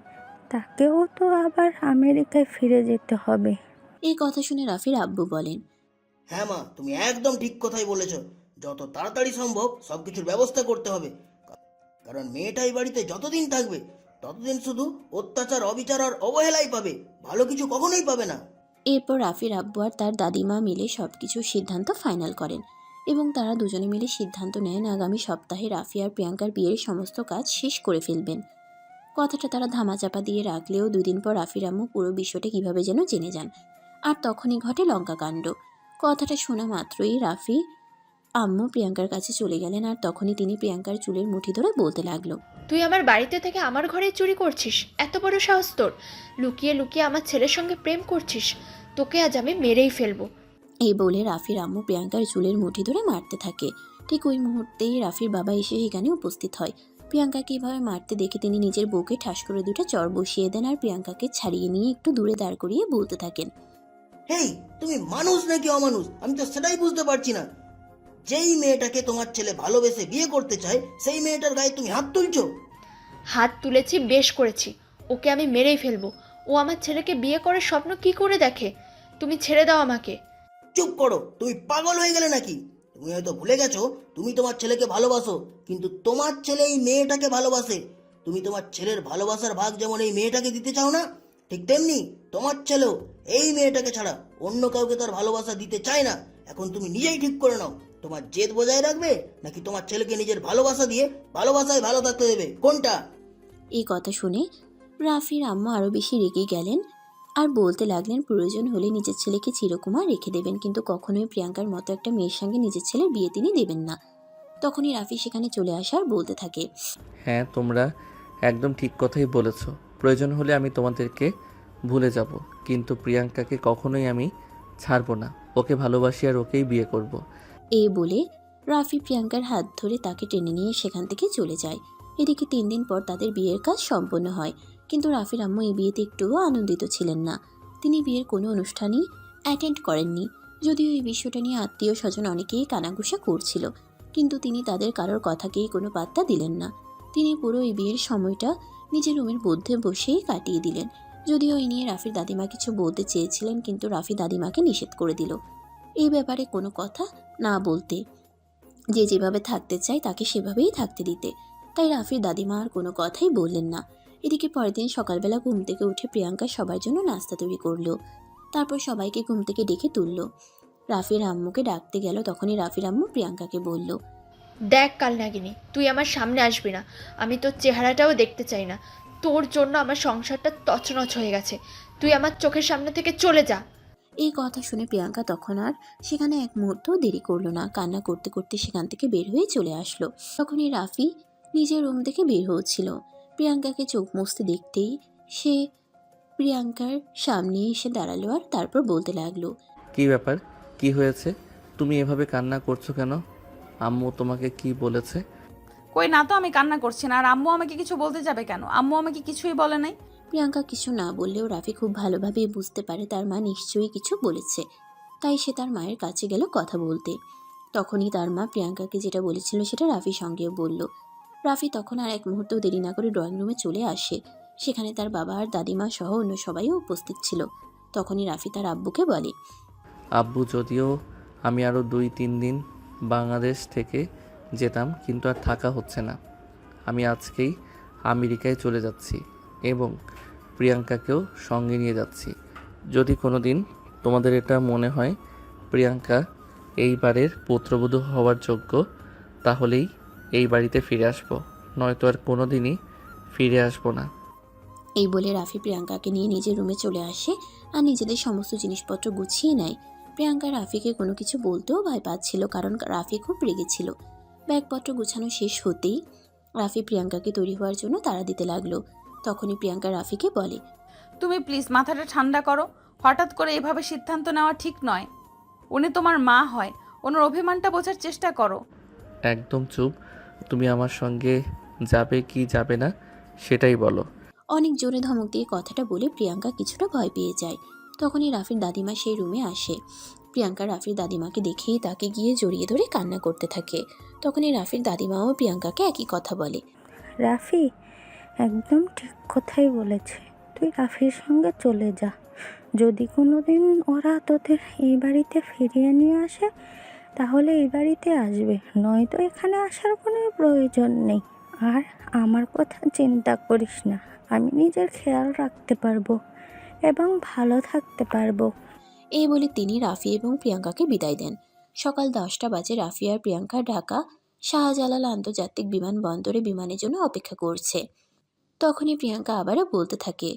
তাকেও তো আবার আমেরিকায় ফিরে যেতে হবে। এই কথা শুনে রাফির আব্বু বলেন, হ্যাঁ মা, তুমি একদম ঠিক কথাই বলেছ। যত তাড়াতাড়ি সম্ভব সবকিছুর ব্যবস্থা করতে হবে, কারণ মেয়েটা এই বাড়িতে যতদিন থাকবে ততদিন শুধু অত্যাচার, অবিচার আর অবহেলাই পাবে, ভালো কিছু কখনোই পাবে না। এরপর রাফির আব্বু আর তার দাদিমা মিলে সবকিছু সিদ্ধান্ত ফাইনাল করেন এবং তারা দুজনে মিলে সিদ্ধান্ত নেন আগামী সপ্তাহে রাফি আর প্রিয়াঙ্কার বিয়ের সমস্ত কাজ শেষ করে ফেলবেন। কথাটা তারা ধামাচাপা দিয়ে রাখলেও 2 দিন পর রাফির আম্মু পুরো বিষয়টা কিভাবে যেন জেনে যান, আর তখনই ঘটে লঙ্কাকাণ্ড। কথাটা শোনা মাত্রই রাফি আম্মু প্রিয়াঙ্কার কাছে চলে গেলেন, আর তখনই তিনি প্রিয়াঙ্কার চুলের মুঠি ধরে বলতে লাগলো, তুই আমার বাড়িতে থেকে আমার ঘরে চুরি করছিস? এত বড় সাহস তোর! লুকিয়ে লুকিয়ে আমার ছেলের সঙ্গে প্রেম করছিস? তোকে আজ আমি মেরেই ফেলবো। এই বলে রাফির আম্মু প্রিয়াঙ্কার চুলের মুঠি ধরে মারতে থাকে। ঠিক ওই মুহূর্তেই রাফির বাবা এসে সেখানে উপস্থিত হয়। প্রিয়াঙ্কাকে এভাবে মারতে দেখে তিনি নিজের বউকে ঠাস করে 2টা চড় বসিয়ে দেন, আর প্রিয়াঙ্কাকে ছাড়িয়ে নিয়ে একটু দূরে দাঁড় করিয়ে বলতে থাকেন, হেই, তুমি মানুষ নাকি অমানুষ আমি তো সেটাই বুঝতে পারছি না। যেই মেয়েটাকে তোমার ছেলে ভালোবেসে বিয়ে করতে চায় সেই মেয়েটার গায়ে তুমি হাত তুলছো। হাত তুলেছি, বেশ করেছি। ওকে আমি মেরেই ফেলবো। ও আমার ছেলেকে বিয়ে করার স্বপ্ন কি করে দেখে? তুমি ছেড়ে দাও আমাকে। চুপ করো, তুমি পাগল হয়ে গেলে নাকি? তুমি হয়তো ভুলে গেছো তুমি তোমার ছেলেকে ভালোবাসো, কিন্তু তোমার ছেলে এই মেয়েটাকে ভালোবাসে। তুমি তোমার ছেলের ভালোবাসার ভাগ যেমন এই মেয়েটাকে দিতে চাও না, ঠিক তেমনি তোমার ছেলেও এই মেয়েটাকে ছাড়া অন্য কাউকে তার ভালোবাসা দিতে চায় না। এখন তুমি নিজেই ঠিক করে নাও, তোমার জেদ বজায় রাখবে নাকি তোমার ছেলেকে নিজের ভালোবাসা দিয়ে ভালোবাসায় ভালো থাকতে দেবে, কোনটা? এই কথা শুনে রাফির আম্মু আরও বেশি রেগে গেলেন আর বলতে লাগলেন প্রয়োজন হলে নিজের ছেলেকে চিরকুমার রেখে দেবেন, কিন্তু কখনোই প্রিয়াঙ্কার মতো একটা মেয়ের সঙ্গে নিজের ছেলের বিয়ে তিনি দেবেন না। তখনই রাফি সেখানে চলে আসার বলতে থাকে, হ্যাঁ, তোমরা একদম ঠিক কথাই বলেছ। প্রয়োজন হলে আমি তোমাদেরকে ভুলে যাব, কিন্তু প্রিয়াঙ্কাকে কখনোই আমি ছাড়বো না। ওকে ভালোবাসি আর ওকেই বিয়ে করব। এই বলে রাফি প্রিয়াঙ্কার হাত ধরে তাকে টেনে নিয়ে সেখান থেকে চলে যায়। এদিকে 3 দিন পর তাদের বিয়ের কাজ সম্পন্ন হয়, কিন্তু রাফির আম্মু এই বিয়েতে একটুও আনন্দিত ছিলেন না। তিনি বিয়ের কোনো অনুষ্ঠানই অ্যাটেন্ড করেননি, যদিও এই বিষয়টা নিয়ে আত্মীয় স্বজন অনেকেই কানাঘুষা করছিল, কিন্তু তিনি তাদের কারোর কথাকেই কোনো পাত্তা দিলেন না। তিনি পুরো এই বিয়ের সময়টা নিজের রুমের মধ্যে বসেই কাটিয়ে দিলেন। যদিও এই নিয়ে রাফির দাদিমা কিছু বলতে চেয়েছিলেন, কিন্তু রাফি দাদিমাকে নিষেধ করে দিল এই ব্যাপারে কোনো কথা না বলতে, যে যেভাবে থাকতে চায় তাকে সেভাবেই থাকতে দিতে। তাই রাফির দাদিমা আর কোনো কথাই বললেন না। এদিকে পরের দিন সকালবেলা ঘুম থেকে উঠে প্রিয়াঙ্কা সবার জন্য নাস্তা তৈরি করলো, তারপর সবাইকে ঘুম থেকে ডেকে তুললো। রাফির আম্মুকে ডাকতে গেল, তখনই রাফির আম্মু প্রিয়াঙ্কাকে বলল, দেখ কাল নাগিনী, তুই আমার সামনে আসবি না। আমি তোর চেহারাটাও দেখতে চাই না। তোর জন্য আমার সংসারটা তছনছ হয়ে গেছে। তুই আমার চোখের সামনে থেকে চলে যা। এই কথা শুনে প্রিয়াঙ্কা তখন আর সেখানে এক মুহূর্তও দেরি করলো না, কান্না করতে করতে সেখান থেকে বের হয়ে চলে আসলো। তখনই রাফি নিজের রুম থেকে বের হচ্ছিল। প্রিয়াঙ্কাকে চোখ মুছতে দেখতেই সে প্রিয়াঙ্কার সামনে এসে দাঁড়ালো, আর তারপর বলতে লাগলো, কি ব্যাপার, কি হয়েছে? তুমি এভাবে কান্না করছো কেন? আম্মু তোমাকে কি বলেছে? কই না তো, আমি কান্না করছি না। আর আম্মু আমাকে কিছু বলতে যাবে কেন? আম্মু আমাকে কিছুই বলে নাই। প্রিয়াঙ্কা কিছু না বললেও রাফি খুব ভালোভাবেই বুঝতে পারে তার মা নিশ্চয়ই কিছু বলেছে, তাই সে তার মায়ের কাছে গেল কথা বলতে। তখনই তার মা প্রিয়াঙ্কাকে যেটা বলেছিল সেটা রাফির সঙ্গেও বলল। রাফি তখন আর এক মুহূর্তও দেরি না করে ড্রয়িং রুমে চলে আসে। সেখানে তার বাবা আর দাদিমা সহ অন্য সবাইও উপস্থিত ছিল। তখনই রাফি তার আব্বুকে বলে, আব্বু, যদিও আমি আরও 2-3 দিন বাংলাদেশ থেকে যেতাম, কিন্তু আর থাকা হচ্ছে না। আমি আজকেই আমেরিকায় চলে যাচ্ছি এবং প্রিয়াঙ্কাকেও সঙ্গে নিয়ে যাচ্ছি। যদি কোনো দিন তোমাদের এটা মনে হয় প্রিয়াঙ্কা এইবারের পুত্রবধূ হওয়ার যোগ্য, তাহলেই এই বাড়িতে ফিরে আসবো, নয়তো আর কোনো দিনই ফিরে আসবো না। এই বলে রাফি প্রিয়াঙ্কাকে নিয়ে নিজের রুমে চলে আসে আর নিজেদের সমস্ত জিনিসপত্র গুছিয়ে নেয়। প্রিয়াঙ্কা রাফিকে কোনো কিছু বলতেও ভয় পাচ্ছিল, কারণ রাফি খুব রেগেছিল। ব্যাগপত্র গুছানো শেষ হতেই রাফি প্রিয়াঙ্কাকে তৈরি হওয়ার জন্য তাড়া দিতে লাগলো। তখনই প্রিয়াঙ্কা রাফিকে বলে, তুমি প্লিজ মাথাটা ঠান্ডা করো। হঠাৎ করে এভাবে সিদ্ধান্ত নেওয়া ঠিক নয়। উনি তোমার মা হয়, ওনার অভিমানটা বোঝার চেষ্টা করো। একদম চুপ। তুমি আমার সঙ্গে যাবে কি যাবে না সেটাই বলো। অনেক জোরে ধমক দিয়ে কথাটা বলে প্রিয়াঙ্কা কিছুটা ভয় পেয়ে যায়। তখনই রাফির দাদিমা সেই রুমে আসে। প্রিয়াঙ্কা রাফির দাদিমাকে দেখেই তাকে গিয়ে জড়িয়ে ধরে কান্না করতে থাকে। তখনই রাফির দাদিমাও প্রিয়াঙ্কাকে একই কথা বলে। রাফি একদম ঠিক কথাই বলেছে, তুই রাফির সঙ্গে চলে যা। যদি কোনো দিন ওরা তোদের এই বাড়িতে ফিরিয়ে নিয়ে আসে তাহলে এই বাড়িতে আসবে, নয়তো এখানে আসার কোনো প্রয়োজন নেই। আর আমার কথা চিন্তা করিস না, আমি নিজের খেয়াল রাখতে পারবো এবং ভালো থাকতে পারবো। এই বলে তিনি রাফি এবং প্রিয়াঙ্কাকে বিদায় দেন। সকাল 10টা বাজে রাফি আর প্রিয়াঙ্কা ঢাকা শাহজালাল আন্তর্জাতিক বিমানবন্দরে বিমানের জন্য অপেক্ষা করছে। তখনই প্রিয়াঙ্কা আবারও বলতে থাকে,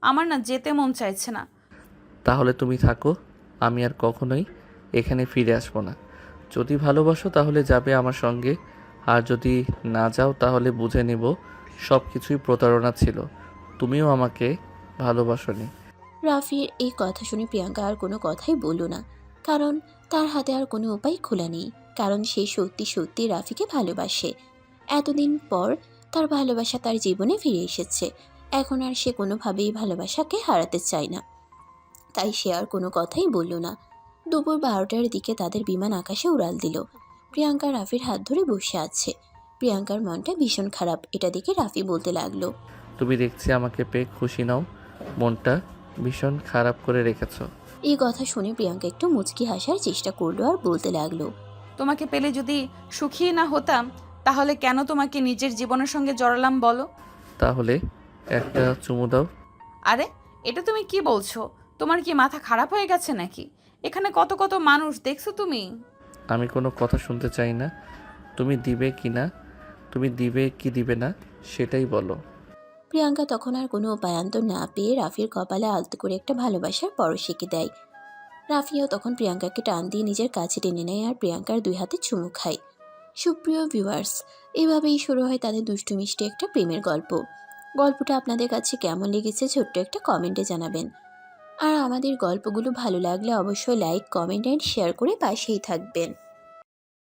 আমার না যেতে মন চাইছে না। তাহলে তুমি থাকো, আমি আর কখনোই এখানে ফিরে আসবো না। যদি ভালোবাসো তাহলে যাবে আমার সঙ্গে, আর যদি না যাও তাহলে বুঝে নেব সব কিছুই প্রতারণা ছিল, তুমিও আমাকে ভালোবাসোনি। রাফির এই কথা শুনে প্রিয়াঙ্কা আর কোনো কথাই বলল না, কারণ তার হাতে আর কোনো উপায় খোলা নেই। কারণ সে সত্যি সত্যি রাফিকে ভালোবাসে। এতদিন পর তার ভালোবাসা তার জীবনে ফিরে এসেছে। এখন আর সে কোনোভাবেই ভালোবাসাকে হারাতে চায় না। তাই সে আর কোনো কথাই বলল না। দুপুর 12টার দিকে তাদের বিমান আকাশে উড়াল দিল। প্রিয়াঙ্কা রাফির হাত ধরে বসে আছে। প্রিয়াঙ্কার মনটা ভীষণ খারাপ। এটা দেখে রাফি বলতে লাগলো, তুমি দেখছি আমাকে পেয়ে খুশি নাও, মনটা ভীষণ খারাপ করে রেখেছো। এই কথা শুনে প্রিয়াঙ্কা একটু মুচকি হাসার চেষ্টা করলো আর বলতে লাগলো, তোমাকে পেলে যদি সুখী না হতাম তাহলে কেন তোমাকে নিজের জীবনের সঙ্গে জড়ালাম বলো? তাহলে একটা চুমু দাও। আরে এটা তুমি কি বলছো? তোমার কি মাথা খারাপ হয়ে গেছে নাকি? এখানে কত কত মানুষ দেখছো তুমি? আমি কোনো কথা শুনতে চাই না, তুমি দিবে কি না, তুমি দিবে কি দিবে না সেটাই বলো। প্রিয়াঙ্কা তখন আর কোনো উপায়ান্তর না পেয়ে রাফির কপালে আলতো করে একটা ভালোবাসার পরশ এঁকে দেয়। রাফিও তখন প্রিয়াঙ্কাকে টান দিয়ে নিজের কাছে টেনে নেয় আর প্রিয়াঙ্কার 2 হাতে চুমু খায়। সুপ্রিয় ভিউয়ার্স, এভাবেই শুরু হয় তাদের দুষ্টু মিষ্টি একটা প্রেমের গল্প। গল্পটা আপনাদের কাছে কেমন লেগেছে ছোট্ট একটা কমেন্টে জানাবেন। আর আমাদের গল্পগুলো ভালো লাগলে অবশ্যই লাইক, কমেন্ট অ্যান্ড শেয়ার করে পাশেই থাকবেন।